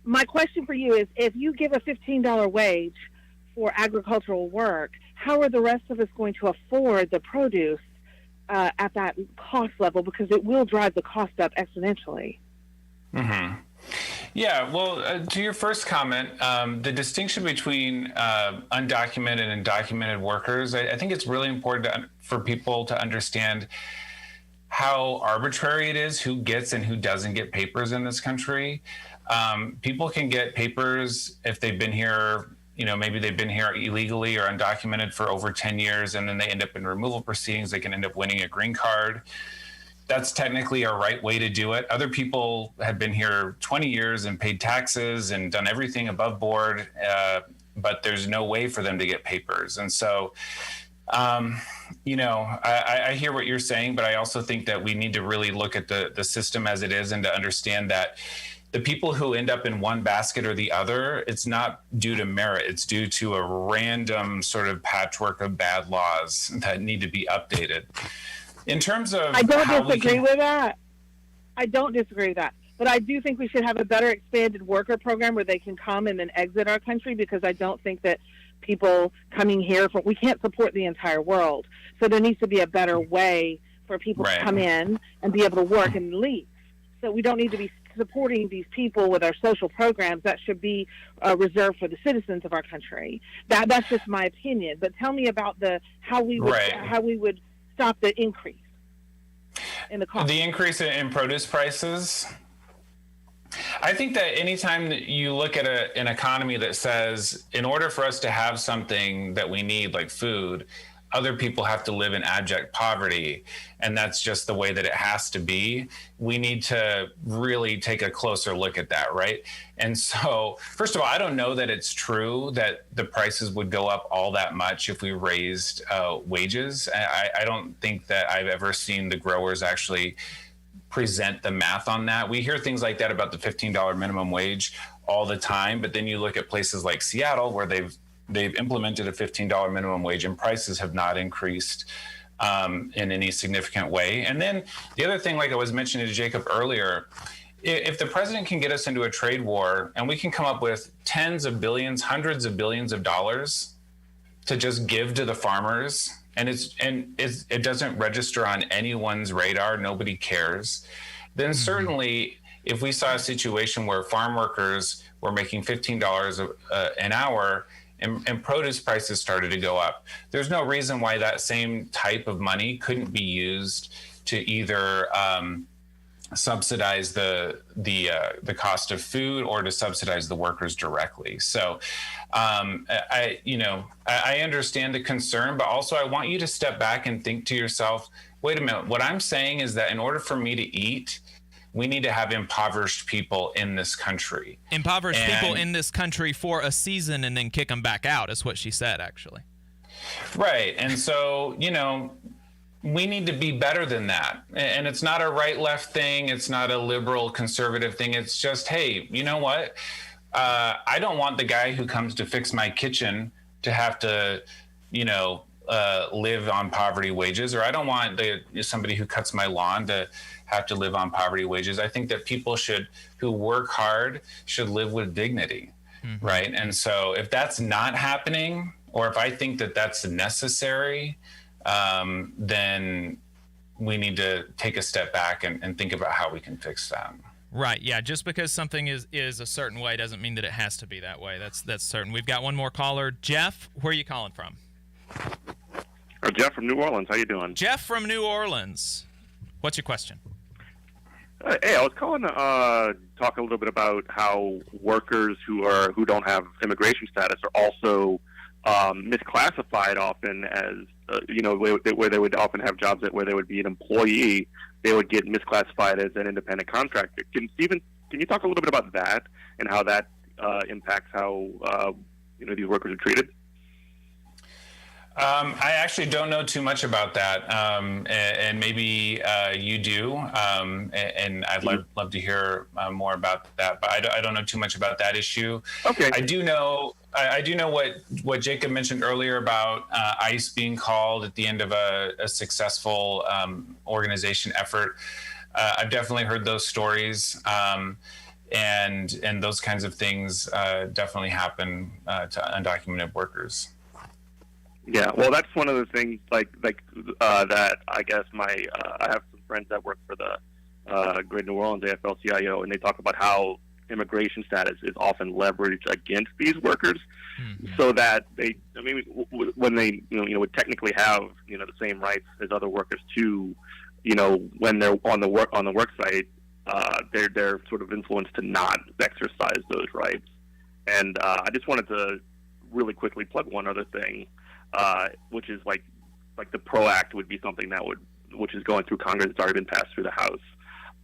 my question for you is, if you give a $15 wage for agricultural work, how are the rest of us going to afford the produce at that cost level? Because it will drive the cost up exponentially.
Mm-hmm. Yeah, well, to your first comment, the distinction between undocumented and documented workers, I think it's really important for people to understand how arbitrary it is who gets and who doesn't get papers in this country. People can get papers if they've been here, maybe they've been here illegally or undocumented for over 10 years, and then they end up in removal proceedings. They can end up winning a green card. That's technically a right way to do it. Other people have been here 20 years and paid taxes and done everything above board, but there's no way for them to get papers. And so, I hear what you're saying, but I also think that we need to really look at the system as it is and to understand that the people who end up in one basket or the other, it's not due to merit. It's due to a random sort of patchwork of bad laws that need to be updated. In terms of
I don't disagree with that. But I do think we should have a better expanded worker program where they can come and then exit our country, because I don't think that people coming here we can't support the entire world. So there needs to be a better way for people to come in and be able to work and leave. So we don't need to be supporting these people with our social programs. That should be reserved for the citizens of our country. That's just my opinion. But tell me about how we would stop the increase in the cost.
The increase in produce prices. I think that anytime that you look at an economy that says, in order for us to have something that we need, like food, other people have to live in abject poverty, and that's just the way that it has to be, we need to really take a closer look at that, right? And so, first of all, I don't know that it's true that the prices would go up all that much if we raised wages. I don't think that I've ever seen the growers actually present the math on that. We hear things like that about the $15 minimum wage all the time, but then you look at places like Seattle where they've implemented a $15 minimum wage and prices have not increased in any significant way. And then the other thing, like I was mentioning to Jacob earlier, if the president can get us into a trade war and we can come up with tens of billions, hundreds of billions of dollars to just give to the farmers, and it doesn't register on anyone's radar, nobody cares, then certainly if we saw a situation where farm workers were making $15 an hour and produce prices started to go up, there's no reason why that same type of money couldn't be used to either subsidize the cost of food or to subsidize the workers directly. So I understand the concern, but also I want you to step back and think to yourself, wait a minute, what I'm saying is that in order for me to eat, we need to have impoverished people in this country.
Impoverished people in this country for a season and then kick them back out is what she said, actually.
Right. And so, we need to be better than that. And it's not a right-left thing. It's not a liberal conservative thing. It's just, hey, you know what? I don't want the guy who comes to fix my kitchen to have to, live on poverty wages, or I don't want somebody who cuts my lawn to have to live on poverty wages. I think that people who work hard should live with dignity, right? And so if that's not happening, or if I think that that's necessary, then we need to take a step back and think about how we can fix that.
Right. Yeah. Just because something is a certain way doesn't mean that it has to be that way. That's certain. We've got one more caller. Jeff, where are you calling from?
Jeff from New Orleans. How you doing?
Jeff from New Orleans. What's your question?
Hey, I was calling to talk a little bit about how workers who don't have immigration status are also misclassified often as where they would often have jobs where they would be an employee, they would get misclassified as an independent contractor. Can you talk a little bit about that and how that impacts how these workers are treated?
I actually don't know too much about that, and maybe you do, and I'd love to hear more about that. But I don't know too much about that issue.
Okay.
I do know what Jacob mentioned earlier about ICE being called at the end of a successful organization effort. I've definitely heard those stories, and those kinds of things definitely happen to undocumented workers.
Yeah, well, that's one of the things that I guess I have some friends that work for the Great New Orleans AFL-CIO, and they talk about how immigration status is often leveraged against these workers, so that when they would technically have the same rights as other workers too, when they're on the work site, their sort of influence to not exercise those rights. And I just wanted to really quickly plug one other thing, which is like the PRO Act would be something which is going through Congress. It's already been passed through the House.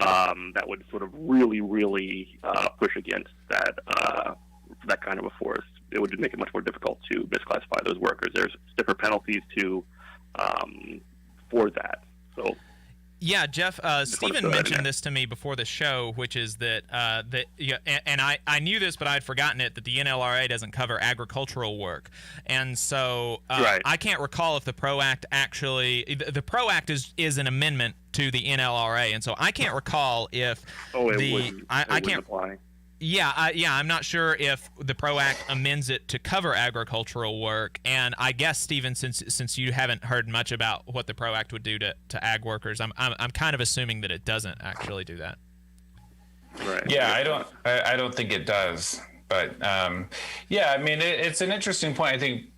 That would sort of really push against that kind of a force. It would make it much more difficult to misclassify those workers. There's stiffer penalties for that. So.
Yeah, Jeff, Stephen mentioned this to me before the show, which is that, and I knew this, but I had forgotten it, that the NLRA doesn't cover agricultural work. And so I can't recall if the PRO Act actually, the PRO Act is an amendment to the NLRA. And so I can't recall if
wouldn't apply.
Yeah, I'm not sure if the PRO Act amends it to cover agricultural work, and I guess, Stephen, since you haven't heard much about what the PRO Act would do to ag workers, I'm kind of assuming that it doesn't actually do that.
Right. Yeah, I don't think it does, but yeah, I mean, it's an interesting point. I think,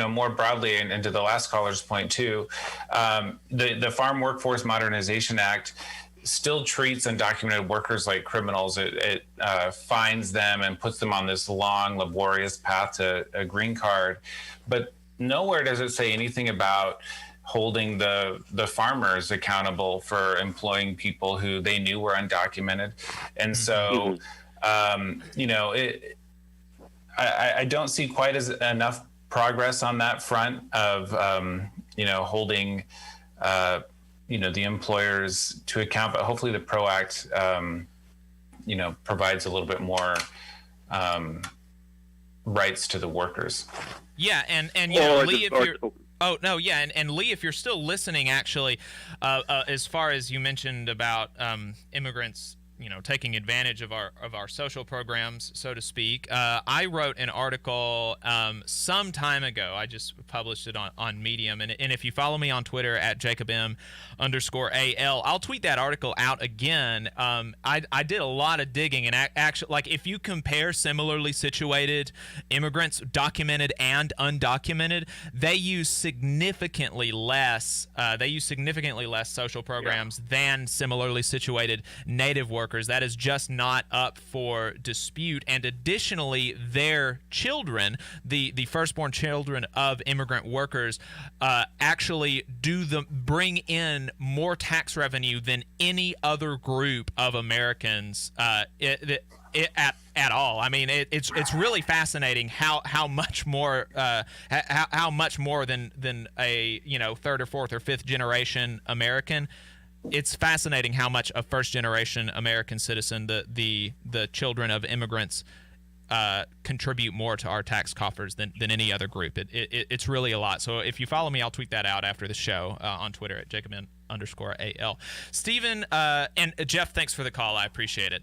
more broadly, and to the last caller's point too, the Farm Workforce Modernization Act still treats undocumented workers like criminals. It fines them and puts them on this long, laborious path to a green card. But nowhere does it say anything about holding the farmers accountable for employing people who they knew were undocumented. And so, I don't see quite enough progress on that front of, holding the employers to account, but hopefully the PRO Act, provides a little bit more rights to the workers.
Yeah, and Lee, and Lee, if you're still listening, actually, as far as you mentioned about immigrants, taking advantage of our social programs, so to speak. I wrote an article some time ago. I just published it on Medium, and if you follow me on Twitter at @JacobM_AL, I'll tweet that article out again. I did a lot of digging, and actually, like, if you compare similarly situated immigrants, documented and undocumented, they use significantly less social programs than similarly situated native workers. That is just not up for dispute. And additionally, their children, the firstborn children of immigrant workers, actually bring in more tax revenue than any other group of Americans at all. I mean, it's really fascinating how much more how much more than a third or fourth or fifth generation American. It's fascinating how much a first-generation American citizen, the children of immigrants, contribute more to our tax coffers than any other group. It's really a lot. So if you follow me, I'll tweet that out after the show on Twitter at @JacobM_AL. Stephen and Jeff, thanks for the call. I appreciate it.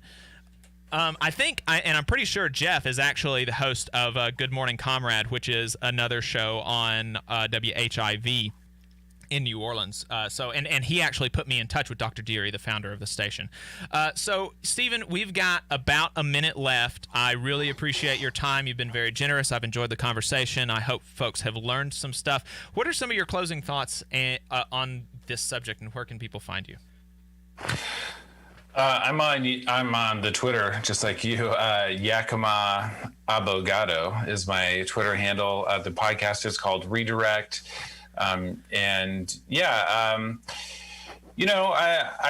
I think, and I'm pretty sure Jeff is actually the host of Good Morning Comrade, which is another show on WHIV in New Orleans. And he actually put me in touch with Dr. Deary, the founder of the station. So, Stephen, we've got about a minute left. I really appreciate your time. You've been very generous. I've enjoyed the conversation. I hope folks have learned some stuff. What are some of your closing thoughts on this subject, and where can people find you?
I'm on the Twitter, just like you. Yakima Abogado is my Twitter handle. The podcast is called Redirect. I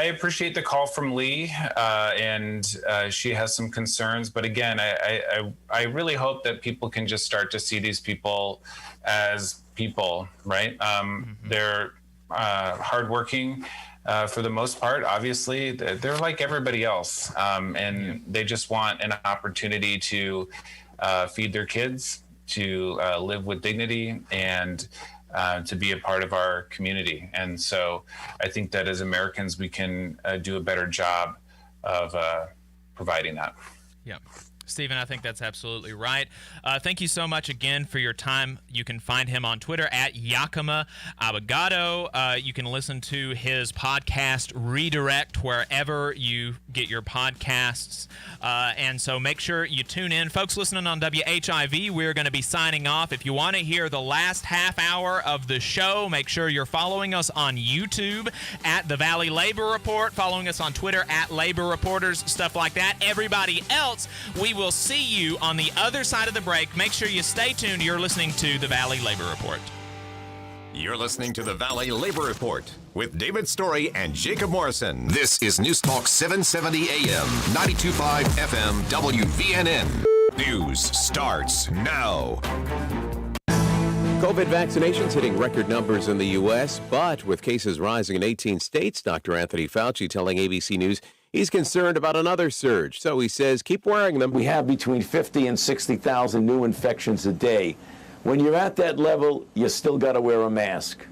appreciate the call from Lee, and she has some concerns. But again, I really hope that people can just start to see these people as people, right? They're hardworking for the most part. Obviously, they're like everybody else, and they just want an opportunity to feed their kids, to live with dignity, and to be a part of our community. And so I think that as Americans, we can do a better job of providing that.
Yeah. Stephen, I think that's absolutely right. Thank you so much again for your time. You can find him on Twitter at Yakima Abogado. You can listen to his podcast Redirect wherever you get your podcasts. And so make sure you tune in. Folks listening on WHIV, we're going to be signing off. If you want to hear the last half hour of the show, make sure you're following us on YouTube at The Valley Labor Report, following us on Twitter at Labor Reporters, stuff like that. Everybody else, we will see you on the other side of the break. Make sure you stay tuned. You're listening to The Valley Labor Report.
You're listening to the Valley Labor Report with David Story and Jacob Morrison. This is News Talk 770 AM, 92.5 FM, WVNN. News starts now.
COVID vaccinations hitting record numbers in the U.S., but with cases rising in 18 states, Dr. Anthony Fauci telling ABC News he's concerned about another surge. So he says, keep wearing them.
We have between 50 and 60,000 new infections a day. When you're at that level, you still got to wear a mask.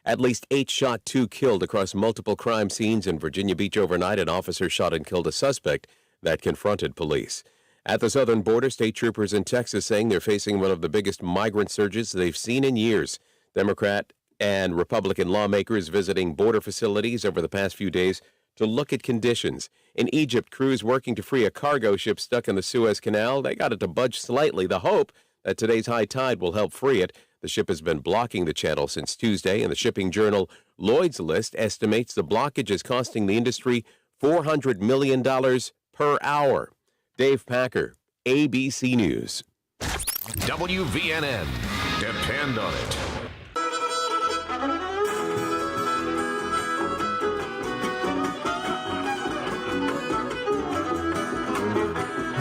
At least 8 shot, 2 killed across multiple crime scenes in Virginia Beach overnight. An officer shot and killed a suspect that confronted police. At the southern border, state troopers in Texas saying they're facing one of the biggest migrant surges they've seen in years. Democrat and Republican lawmakers visiting border facilities over the past few days to look at conditions. In Egypt, crews working to free a cargo ship stuck in the Suez Canal. They got it to budge slightly. The hope that today's high tide will help free it. The ship has been blocking the channel since Tuesday, and the shipping journal Lloyd's List estimates the blockage is costing the industry $400 million per hour. Dave Packer, ABC News.
WVNN. Depend on it.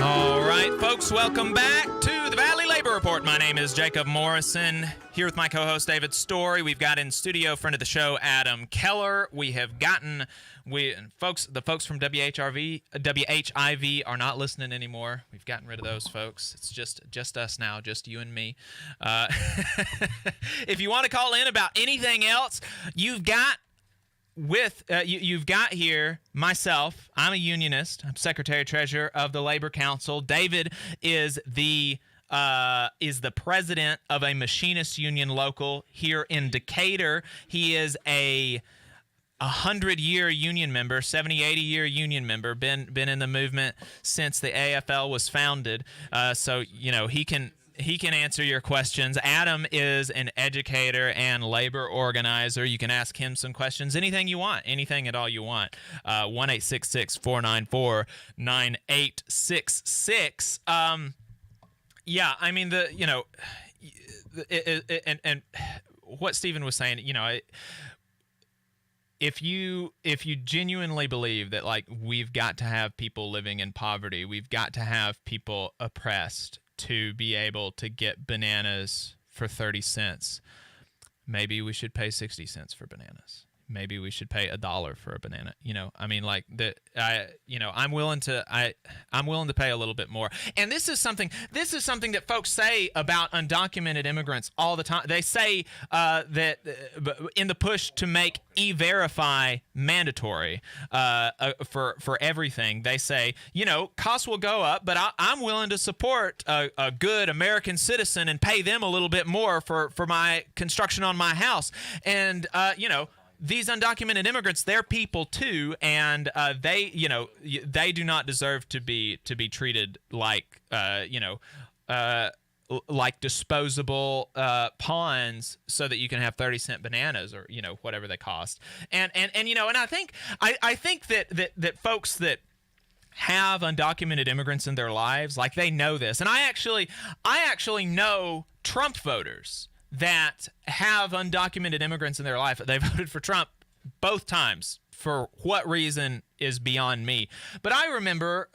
All right, folks, welcome back to the Valley Labor Report. My name is Jacob Morrison, here with my co-host David Story. We've got in studio, friend of the show, Adam Keller. We have gotten, the folks from WHIV are not listening anymore. We've gotten rid of those folks. It's just us now, just you and me. If you want to call in about anything else, you've got here myself. I'm a unionist. I'm secretary-treasurer of the Labor Council. David is the president of a machinist union local here in Decatur. He is a 100-year union member, 70, 80-year union member, been in the movement since the AFL was founded. So, you know, he can answer your questions. Adam is an educator and labor organizer. You can ask him some questions, anything you want, anything at all you want. 1-866-494-9866. Yeah, I mean, and what Stephen was saying, you know, if you genuinely believe that, like, we've got to have people living in poverty, we've got to have people oppressed to be able to get bananas for 30 cents, maybe we should pay 60 cents for bananas. Maybe we should pay $1 for a banana. You know, I mean, like I'm willing to pay a little bit more. And this is something that folks say about undocumented immigrants all the time. They say that in the push to make E-Verify mandatory for everything, they say, you know, costs will go up, but I'm willing to support a good American citizen and pay them a little bit more for my construction on my house. And you know, these undocumented immigrants, they're people too, and they do not deserve to be treated like like disposable pawns, so that you can have 30-cent bananas, or, you know, whatever they cost. And you know, and I think that folks that have undocumented immigrants in their lives, like, they know this. And I actually know Trump voters that have undocumented immigrants in their life. They voted for Trump both times. For what reason is beyond me. But I remember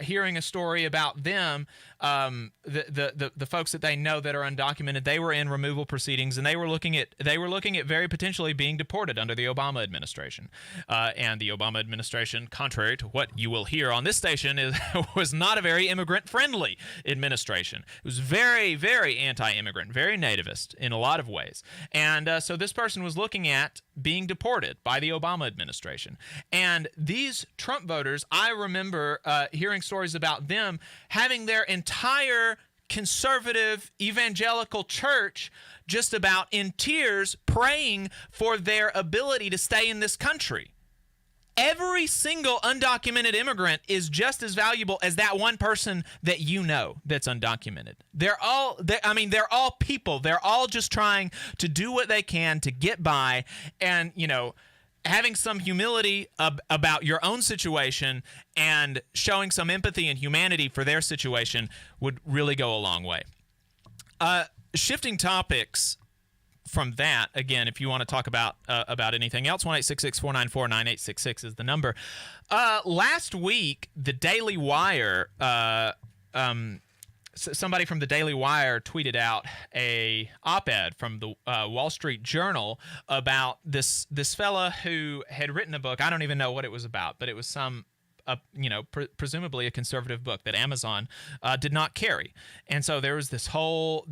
hearing a story about them. The folks that they know that are undocumented, they were in removal proceedings, and they were looking at very potentially being deported under the Obama administration. And the Obama administration, contrary to what you will hear on this station, was not a very immigrant-friendly administration. It was very, very anti-immigrant, very nativist in a lot of ways. And so this person was looking at being deported by the Obama administration. And these Trump voters, I remember hearing stories about them having their entire conservative evangelical church just about in tears praying for their ability to stay in this country. every single undocumented immigrant is just as valuable as that one person that you know that's undocumented. They're all people. They're all just trying to do what they can to get by, and having some humility about your own situation and showing some empathy and humanity for their situation would really go a long way. Shifting topics from that, again, if you want to talk about anything else, 1-866-494-9866 is the number. Last week, the Daily Wire, somebody from the Daily Wire tweeted out a op-ed from the Wall Street Journal about this fella who had written a book. I don't even know what it was about, but it was some presumably a conservative book that Amazon did not carry. And so there was this whole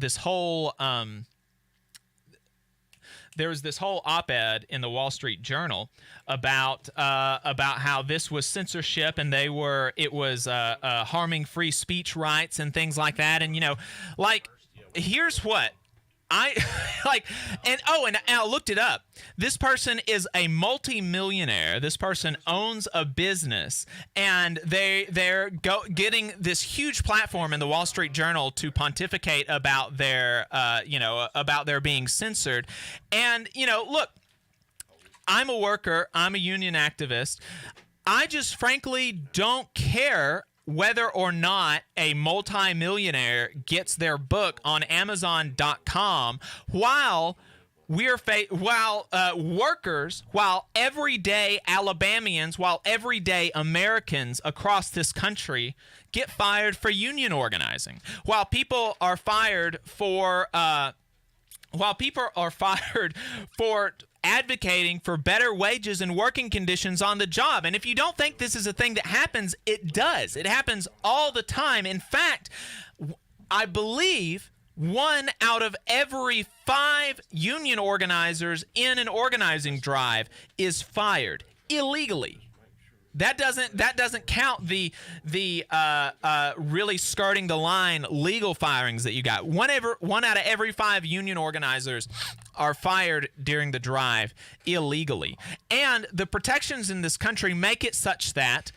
op-ed in the Wall Street Journal about how this was censorship and it was harming free speech rights and things like that. And here's what I like, and I looked it up. This person is a multi-millionaire. This person owns a business, and they're getting this huge platform in the Wall Street Journal to pontificate about their being censored. And look, I'm a worker. I'm a union activist. I just frankly don't care whether or not a multi-millionaire gets their book on Amazon.com while workers, while everyday Alabamians, while everyday Americans across this country get fired for union organizing, while people are fired for advocating for better wages and working conditions on the job. And if you don't think this is a thing that happens, it does. It happens all the time. In fact, I believe 1 out of every 5 union organizers in an organizing drive is fired illegally. That doesn't count the really skirting the line legal firings that you got. 1 out of every 5 union organizers are fired during the drive illegally. And the protections in this country make it such that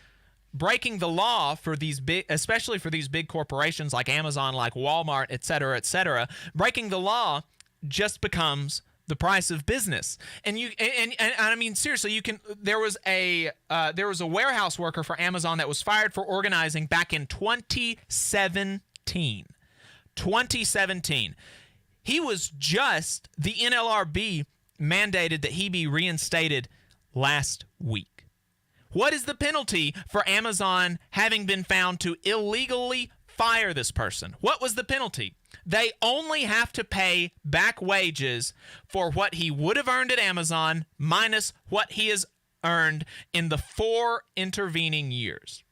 breaking the law for these big, especially for these big corporations like Amazon, like Walmart, et cetera, breaking the law just becomes the price of business. And I mean, seriously, there was a warehouse worker for Amazon that was fired for organizing back in 2017. He was the NLRB mandated that he be reinstated last week. What is the penalty for Amazon having been found to illegally fire this person? What was the penalty? They only have to pay back wages for what he would have earned at Amazon minus what he has earned in the 4 intervening years.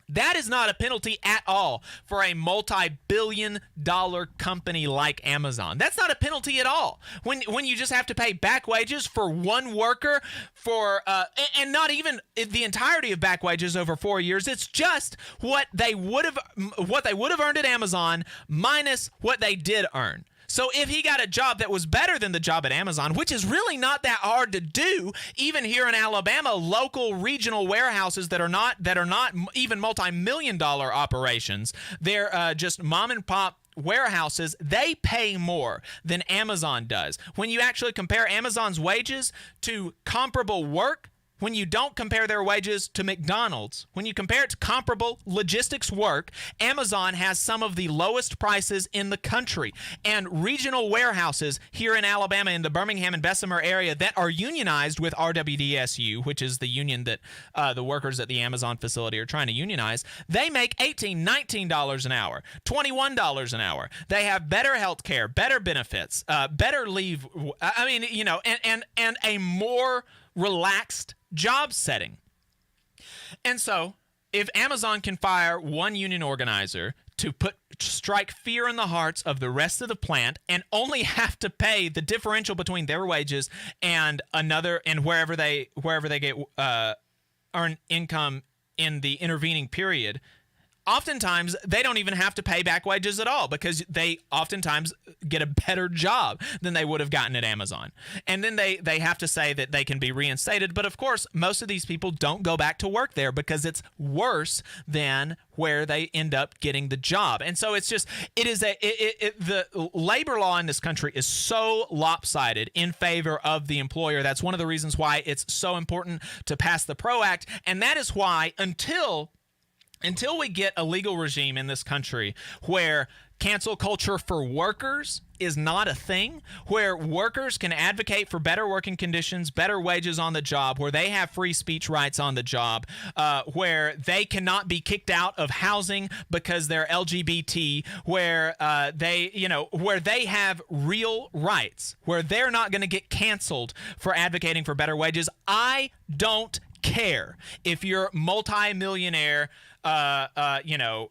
That is not a penalty at all for a multi-billion-dollar company like Amazon. That's not a penalty at all. When you just have to pay back wages for one worker and not even the entirety of back wages over 4 years. It's just what they would have earned at Amazon minus what they did earn. So if he got a job that was better than the job at Amazon, which is really not that hard to do, even here in Alabama, local regional warehouses that are not even multi-million-dollar operations, they're just mom and pop warehouses, they pay more than Amazon does. When you actually compare Amazon's wages to comparable work, when you don't compare their wages to McDonald's, when you compare it to comparable logistics work, Amazon has some of the lowest prices in the country. And regional warehouses here in Alabama, in the Birmingham and Bessemer area that are unionized with RWDSU, which is the union that the workers at the Amazon facility are trying to unionize, they make $18, $19 an hour, $21 an hour. They have better health care, better benefits, better leave. I mean, and a more relaxed job setting. And so if Amazon can fire one union organizer to strike fear in the hearts of the rest of the plant and only have to pay the differential between their wages and wherever they get earn income in the intervening period, oftentimes they don't even have to pay back wages at all because they oftentimes get a better job than they would have gotten at Amazon. And then they have to say that they can be reinstated. But of course, most of these people don't go back to work there because it's worse than where they end up getting the job. And so it's just, the labor law in this country is so lopsided in favor of the employer. That's one of the reasons why it's so important to pass the PRO Act. And that is why until we get a legal regime in this country where cancel culture for workers is not a thing, where workers can advocate for better working conditions, better wages on the job, where they have free speech rights on the job, where they cannot be kicked out of housing because they're LGBT, where where they have real rights, where they're not going to get canceled for advocating for better wages. I don't care if your multi-millionaire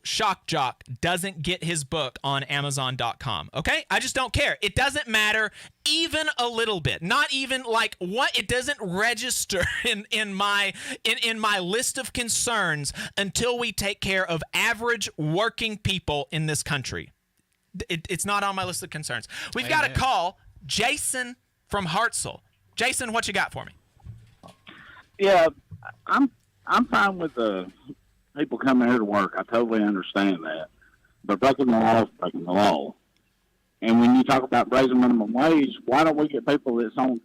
shock jock doesn't get his book on Amazon.com. Okay? I just don't care. It doesn't matter even a little bit. Not even like what it doesn't register in my list of concerns until we take care of average working people in this country. It's not on my list of concerns. We've got to call Jason from Hartselle. Jason, what you got for me?
Yeah, I'm fine with the people coming here to work. I totally understand that. But breaking the law is breaking the law. And when you talk about raising minimum wage, why don't we get people that's on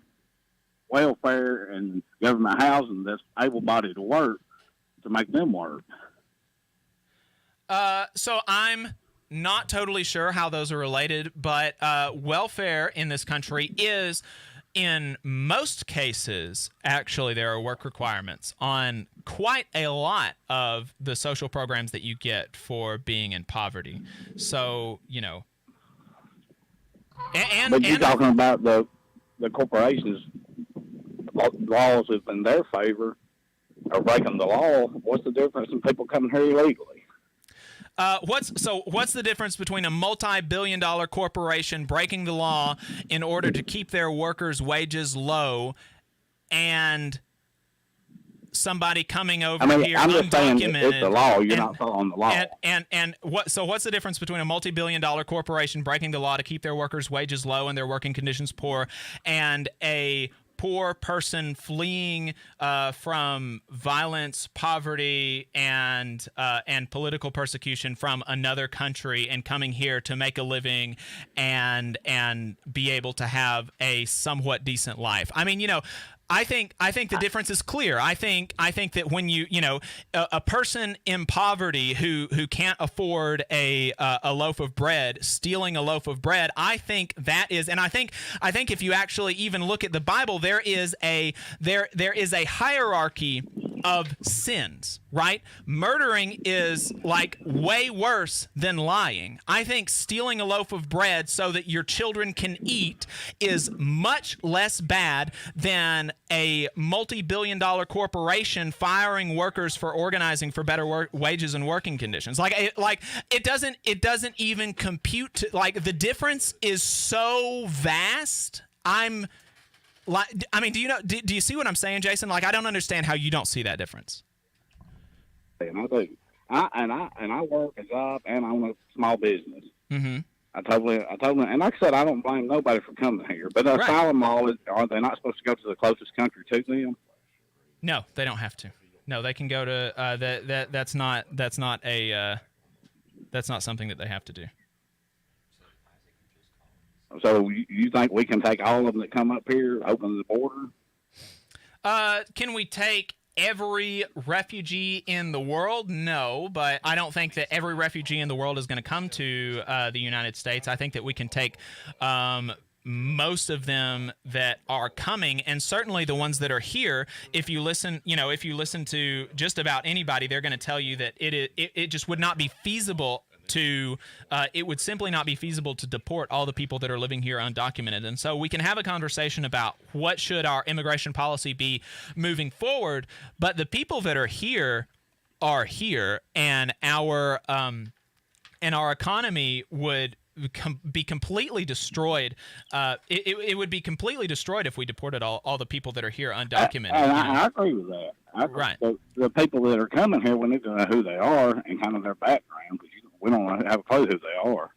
welfare and government housing that's able-bodied to work to make them work?
So I'm not totally sure how those are related, but welfare in this country is, in most cases, actually, there are work requirements on quite a lot of the social programs that you get for being in poverty. So,
but you're talking about the corporations' laws if in their favor are breaking the law. What's the difference in people coming here illegally?
What's the difference between a multi-billion-dollar corporation breaking the law in order to keep their workers' wages low and somebody coming over here
I'm just saying
undocumented?
It's the law. You're not following the law.
What's the difference between a multi-billion-dollar corporation breaking the law to keep their workers' wages low and their working conditions poor and a poor person fleeing from violence, poverty, and political persecution from another country and coming here to make a living and be able to have a somewhat decent life? I mean, I think the difference is clear. I think that when a person in poverty who can't afford a loaf of bread, stealing a loaf of bread, I think that is, and I think if you actually even look at the Bible, there is a hierarchy of sins, right? Murdering is like way worse than lying. I think stealing a loaf of bread so that your children can eat is much less bad than a multi-billion-dollar corporation firing workers for organizing for better wages and working conditions. It doesn't even compute to, the difference is so vast. Do you see what I'm saying, Jason? I don't understand how you don't see that difference.
And I do. I work a job and I own a small business.
Mm-hmm.
I totally, and like I said, I don't blame nobody for coming here. But the asylum law, are they not supposed to go to the closest country to them?
No, they don't have to. No, they can go to that's not something that they have to do.
So you think we can take all of them that come up here, open the border?
Can we take every refugee in the world? No, but I don't think that every refugee in the world is going to come to the United States. I think that we can take most of them that are coming, and certainly the ones that are here. If you listen to just about anybody, they're going to tell you that it just would not be feasible it would simply not be feasible to deport all the people that are living here undocumented. And so we can have a conversation about what should our immigration policy be moving forward, but the people that are here, and our economy would be completely destroyed. It would be completely destroyed if we deported all the people that are here undocumented.
I agree with that.
Right.
The people that are coming here, we need to know who they are and kind of their background, because we don't have a clue who they are.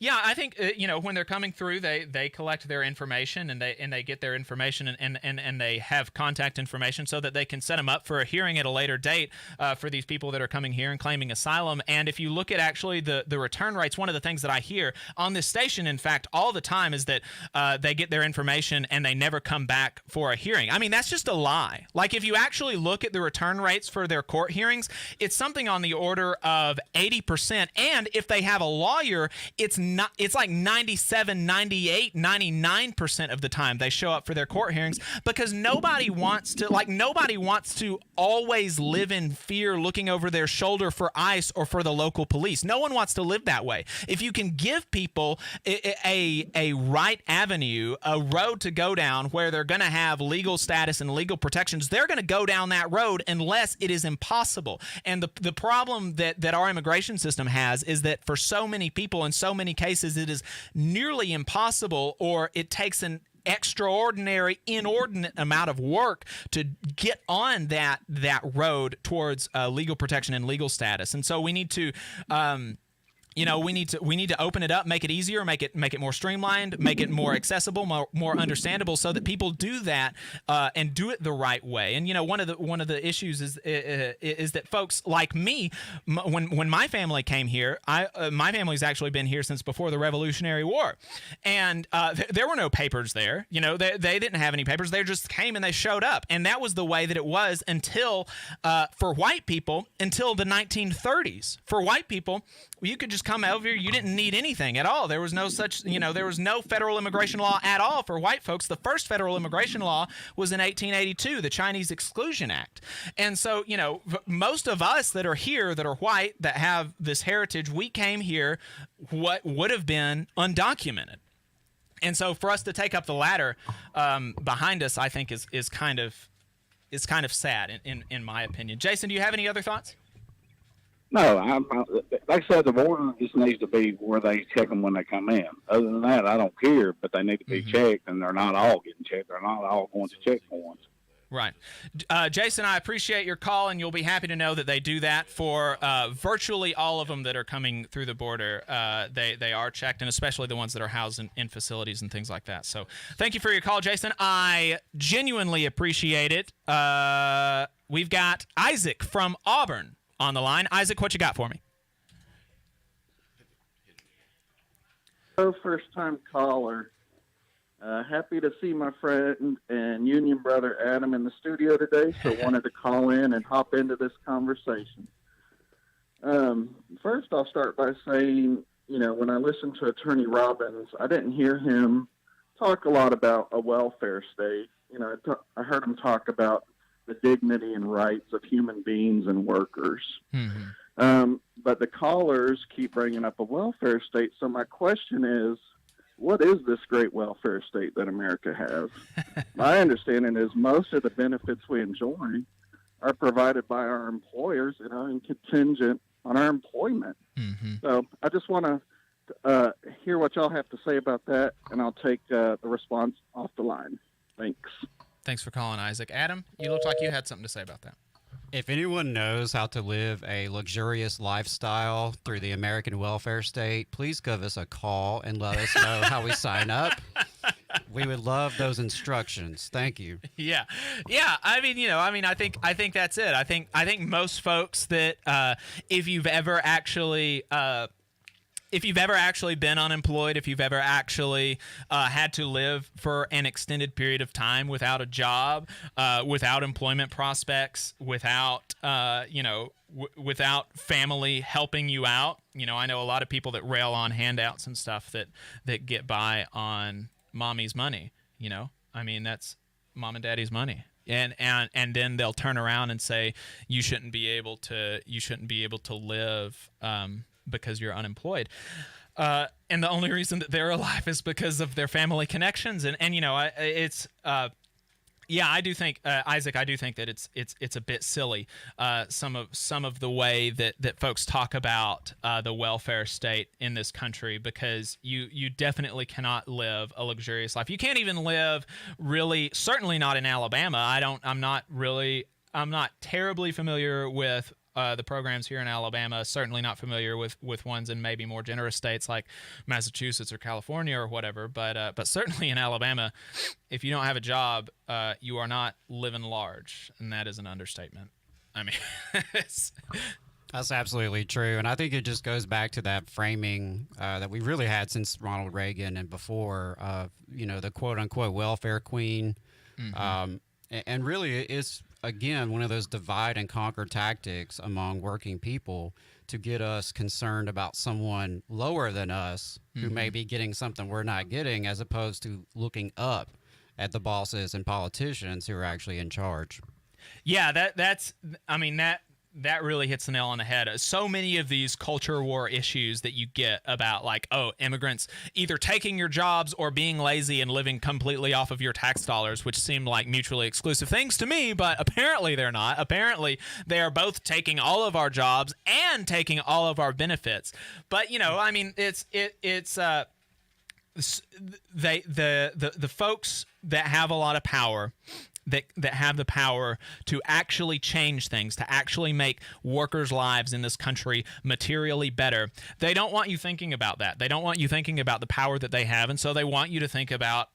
Yeah, I think when they're coming through, they collect their information and they get their information and they have contact information so that they can set them up for a hearing at a later date for these people that are coming here and claiming asylum. And if you look at actually the return rates, one of the things that I hear on this station, in fact, all the time, is that they get their information and they never come back for a hearing. I mean, that's just a lie. Like, if you actually look at the return rates for their court hearings, it's something on the order of 80%. And if they have a lawyer, it's like 97, 98, 99% of the time they show up for their court hearings, because nobody wants to always live in fear, looking over their shoulder for ICE or for the local police. No one wants to live that way. If you can give people a right avenue, a road to go down where they're going to have legal status and legal protections, they're going to go down that road unless it is impossible. And the problem that our immigration system has is that for so many people in so many cases, it is nearly impossible, or it takes an extraordinary, inordinate amount of work to get on that road towards legal protection and legal status. And so we need to we need to open it up, make it easier, make it more streamlined, make it more accessible, more understandable, so that people do that and do it the right way. And one of the issues is that folks like me, when my family came here, my family's actually been here since before the Revolutionary War, and there were no papers there. They didn't have any papers. They just came and they showed up, and that was the way that it was until for white people until the 1930s. For white people, you could just come over here. You didn't need anything at all. There was no such, there was no federal immigration law at all for white folks. The first federal immigration law was in 1882, the Chinese Exclusion Act. And so, most of us that are here, that are white, that have this heritage, we came here what would have been undocumented. And so for us to take up the ladder behind us, I think is kind of sad in my opinion. Jason, do you have any other thoughts?
No, like I said, the border just needs to be where they check them when they come in. Other than that, I don't care, but they need to be checked, and they're not all getting checked. They're not all going to checkpoints.
Right. Jason, I appreciate your call, and you'll be happy to know that they do that for virtually all of them that are coming through the border. They are checked, and especially the ones that are housed in facilities and things like that. So thank you for your call, Jason. I genuinely appreciate it. We've got Isaac from Auburn on the line. Isaac, what you got for me?
Hello, first-time caller. Happy to see my friend and union brother Adam in the studio today, so wanted to call in and hop into this conversation. First, I'll start by saying, when I listened to Attorney Robbins, I didn't hear him talk a lot about a welfare state. I heard him talk about the dignity and rights of human beings and workers. Mm-hmm. But the callers keep bringing up a welfare state. So my question is, what is this great welfare state that America has? My understanding is most of the benefits we enjoy are provided by our employers, and contingent on our employment. Mm-hmm. So I just want to hear what y'all have to say about that, and I'll take the response off the line. Thanks.
Thanks for calling, Isaac. Adam, you looked like you had something to say about that.
If anyone knows how to live a luxurious lifestyle through the American welfare state, please give us a call and let us know how we sign up. We would love those instructions. Thank you. Yeah. I think that's it. I think most folks that if you've ever actually been unemployed, if you've ever actually had to live for an extended period of time without a job, without employment prospects, without without family helping you out, I know a lot of people that rail on handouts and stuff that get by on mommy's money. That's mom and daddy's money. And then they'll turn around and say you shouldn't be able to live because you're unemployed. And the only reason that they're alive is because of their family connections. And it's Yeah, I do think, Isaac. I do think that it's a bit silly. Some of the way that folks talk about the welfare state in this country, because you definitely cannot live a luxurious life. You can't even live, really, certainly not in Alabama. I'm not terribly familiar with the programs here in Alabama. Certainly not familiar with ones in maybe more generous states like Massachusetts or California or whatever. But certainly in Alabama, if you don't have a job, you are not living large, and that is an understatement. I mean,
that's absolutely true, and I think it just goes back to that framing that we really had since Ronald Reagan and before, the quote unquote welfare queen, and really it's, again, one of those divide and conquer tactics among working people to get us concerned about someone lower than us who may be getting something we're not getting, as opposed to looking up at the bosses and politicians who are actually in charge.
Yeah, that really hits the nail on the head. So many of these culture war issues that you get about, like, immigrants either taking your jobs or being lazy and living completely off of your tax dollars, which seem like mutually exclusive things to me, but apparently they're not. Apparently they are both taking all of our jobs and taking all of our benefits. But, I mean, the folks that have a lot of power, that have the power to actually change things, to actually make workers' lives in this country materially better, they don't want you thinking about that. They don't want you thinking about the power that they have, and so they want you to think about,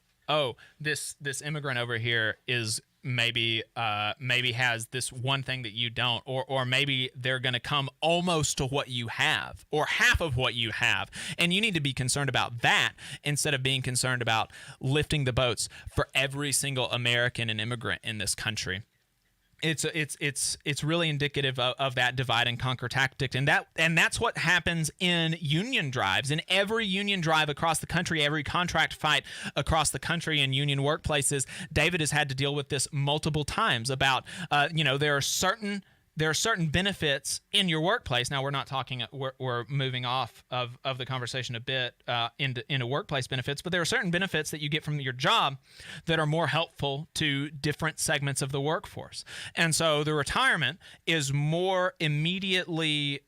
this immigrant over here is maybe has this one thing that you don't, or maybe they're going to come almost to what you have or half of what you have, and you need to be concerned about that instead of being concerned about lifting the boats for every single American and immigrant in this country. It's really indicative of that divide and conquer tactic, and that's what happens in union drives. In every union drive across the country, every contract fight across the country in union workplaces, David has had to deal with this multiple times about there are certain benefits in your workplace. Now, we're not talking, we're moving off of the conversation a bit into workplace benefits, but there are certain benefits that you get from your job that are more helpful to different segments of the workforce. And so the retirement is more immediately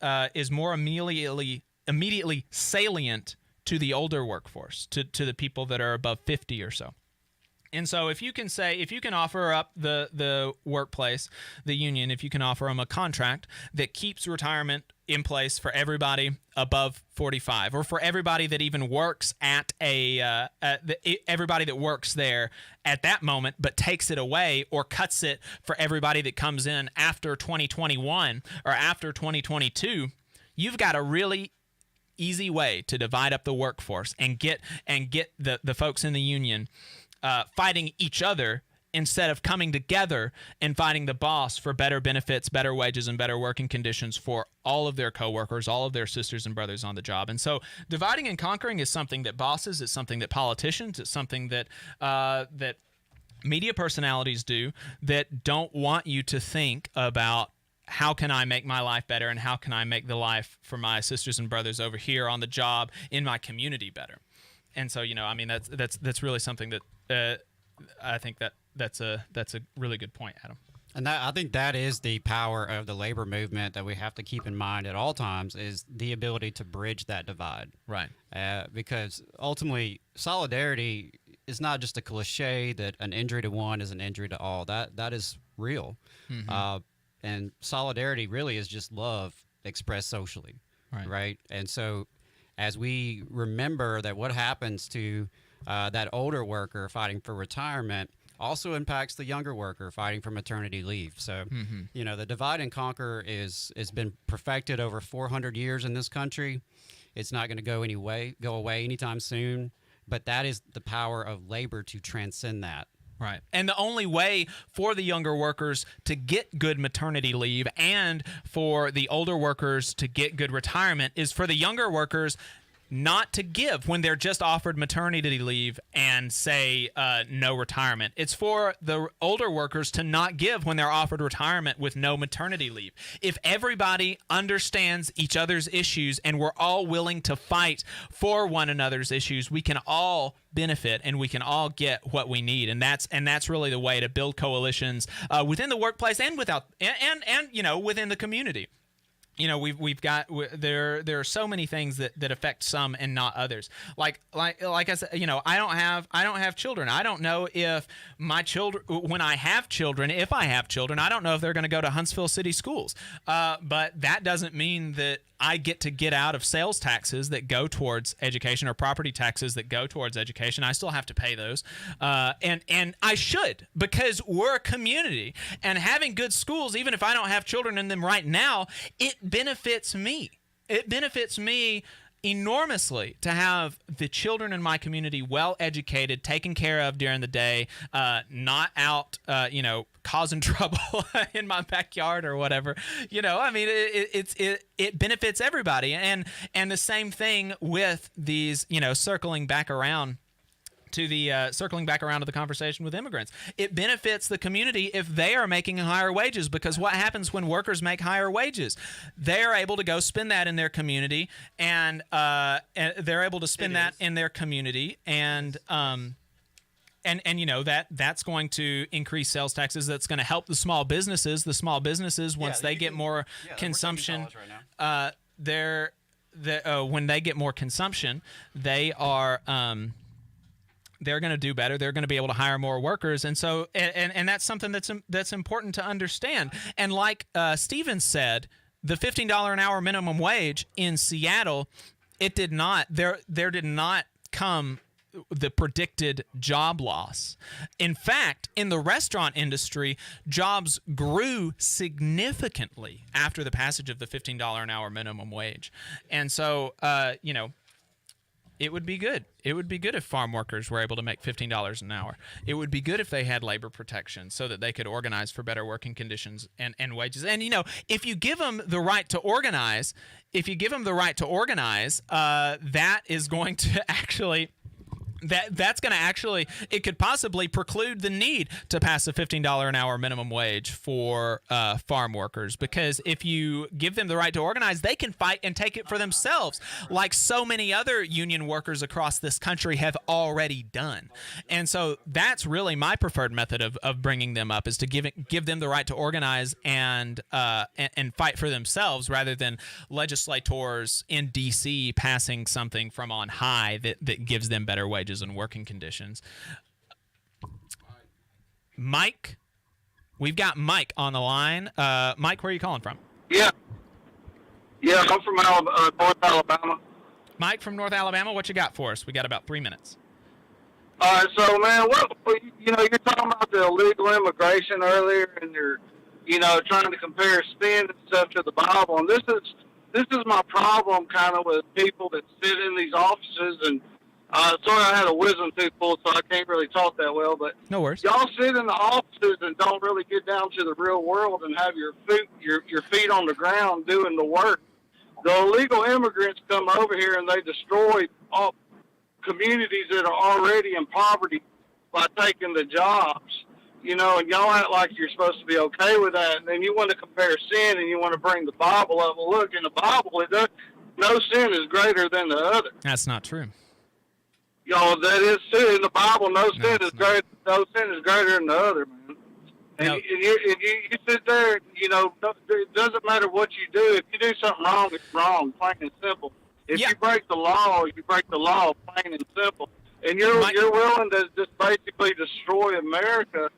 salient to the older workforce, to the people that are above 50 or so. And so if you can offer up the workplace, the union, if you can offer them a contract that keeps retirement in place for everybody above 45, or for everybody that even works at everybody that works there at that moment, but takes it away or cuts it for everybody that comes in after 2021 or after 2022, you've got a really easy way to divide up the workforce and get the folks in the union fighting each other instead of coming together and fighting the boss for better benefits, better wages, and better working conditions for all of their coworkers, all of their sisters and brothers on the job. And so dividing and conquering is something that bosses, it's something that politicians, it's something that that media personalities do, that don't want you to think about, how can I make my life better, and how can I make the life for my sisters and brothers over here on the job in my community better. And so, that's really something that I think that's a really good point, Adam.
And I think that is the power of the labor movement that we have to keep in mind at all times, is the ability to bridge that divide.
Right.
Because ultimately, solidarity is not just a cliche that an injury to one is an injury to all. That is real. Mm-hmm. And solidarity really is just love expressed socially. Right. And so as we remember that what happens to that older worker fighting for retirement also impacts the younger worker fighting for maternity leave. So, the divide and conquer has been perfected over 400 years in this country. It's not going to go away anytime soon. But that is the power of labor to transcend that.
Right. And the only way for the younger workers to get good maternity leave and for the older workers to get good retirement is for the younger workers not to give when they're just offered maternity leave and say no retirement. It's for the older workers to not give when they're offered retirement with no maternity leave. If everybody understands each other's issues and we're all willing to fight for one another's issues, we can all benefit and we can all get what we need, and that's really the way to build coalitions within the workplace and within the community. We've got there are so many things that affect some and not others. Like I said, I don't have children. I don't know if my children, when I have children, if I have children, I don't know if they're going to go to Huntsville City Schools. But that doesn't mean that I get out of sales taxes that go towards education or property taxes that go towards education. I still have to pay those. And I should, because we're a community, and having good schools, even if I don't have children in them right now, it benefits me. It benefits me enormously to have the children in my community well educated, taken care of during the day, not out, causing trouble in my backyard or whatever. It benefits everybody. And the same thing with these, circling back around to the conversation with immigrants. It benefits the community if they are making higher wages, because what happens when workers make higher wages? They are able to go spend that in their community, and they're able to spend that in their community, and that's going to increase sales taxes. That's going to help the small businesses. The small businesses, once they get more consumption, when they get more consumption, they are they're going to do better. They're going to be able to hire more workers. And so, and that's something that's important to understand. And like Steven said, the $15 an hour minimum wage in Seattle, there did not come the predicted job loss. In fact, in the restaurant industry, jobs grew significantly after the passage of the $15 an hour minimum wage. And so, it would be good. It would be good if farm workers were able to make $15 an hour. It would be good if they had labor protection so that they could organize for better working conditions and wages. And, if you give them the right to organize, that is going to actually... That's going to actually, it could possibly preclude the need to pass a $15 an hour minimum wage for farm workers, because if you give them the right to organize, they can fight and take it for themselves, like so many other union workers across this country have already done. And so that's really my preferred method of bringing them up, is to give them the right to organize and fight for themselves, rather than legislators in D.C. passing something from on high that gives them better wages and working conditions. Mike, we've got Mike on the line. Mike, where are you calling from?
Yeah, I'm from North Alabama.
Mike from North Alabama, what you got for us? We got about 3 minutes.
All right, so man, you're talking about the illegal immigration earlier, and you're trying to compare spin and stuff to the Bible, and this is my problem kind of with people that sit in these offices. And sorry, I had a wisdom tooth pulled, so I can't really talk that well. But
no worries.
Y'all sit in the offices and don't really get down to the real world and have your feet on the ground doing the work. The illegal immigrants come over here and they destroy all communities that are already in poverty by taking the jobs. And y'all act like you're supposed to be okay with that. And then you want to compare sin and you want to bring the Bible up. Well, look, in the Bible, no sin is greater than the other.
That's not true.
That is true. In the Bible, no sin is greater than the other, man. And you sit there, it doesn't matter what you do. If you do something wrong, it's wrong, plain and simple. If you break the law, you break the law, plain and simple. And you're willing to just basically destroy America.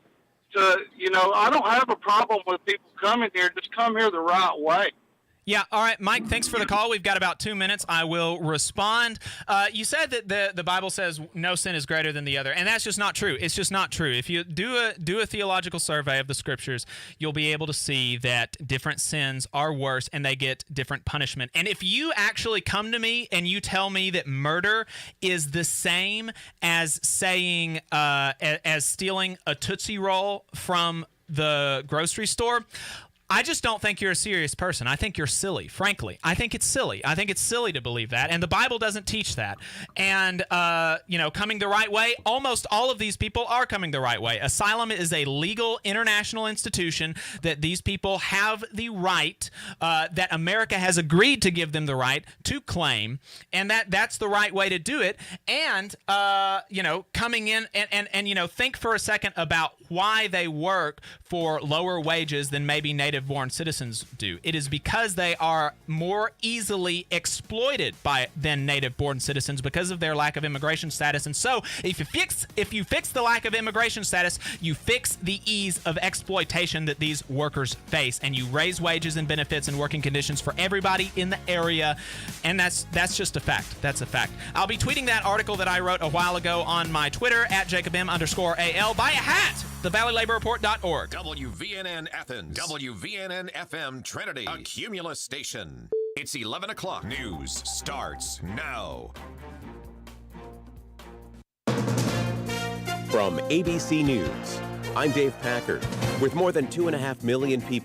I don't have a problem with people coming here. Just come here the right way.
Yeah, all right, Mike, thanks for the call. We've got about 2 minutes. I will respond. You said that the Bible says no sin is greater than the other, and that's just not true. It's just not true. If you do a theological survey of the Scriptures, you'll be able to see that different sins are worse and they get different punishment. And if you actually come to me and you tell me that murder is the same as saying as stealing a Tootsie Roll from the grocery store,
I just don't think you're a serious person. I think you're silly, frankly. I think it's silly. I think it's silly to believe that, and the Bible doesn't teach that. And, coming the right way, almost all of these people are coming the right way. Asylum is a legal international institution that these people have the right, that America has agreed to give them the right to claim, and that's the right way to do it. And, coming in and think for a second about why they work for lower wages than maybe native-born citizens do. It is because they are more easily exploited than native-born citizens because of their lack of immigration status. And so, if you fix the lack of immigration status, you fix the ease of exploitation that these workers face, and you raise wages and benefits and working conditions for everybody in the area. And that's just a fact. That's a fact. I'll be tweeting that article that I wrote a while ago on my Twitter at @JacobM_AL. Buy a hat. TheValleyLaborReport.org.
WVNN Athens. WVNN FM Trinity. A Cumulus station. It's 11 o'clock. News starts now.
From ABC News, I'm Dave Packard. With more than 2.5 million people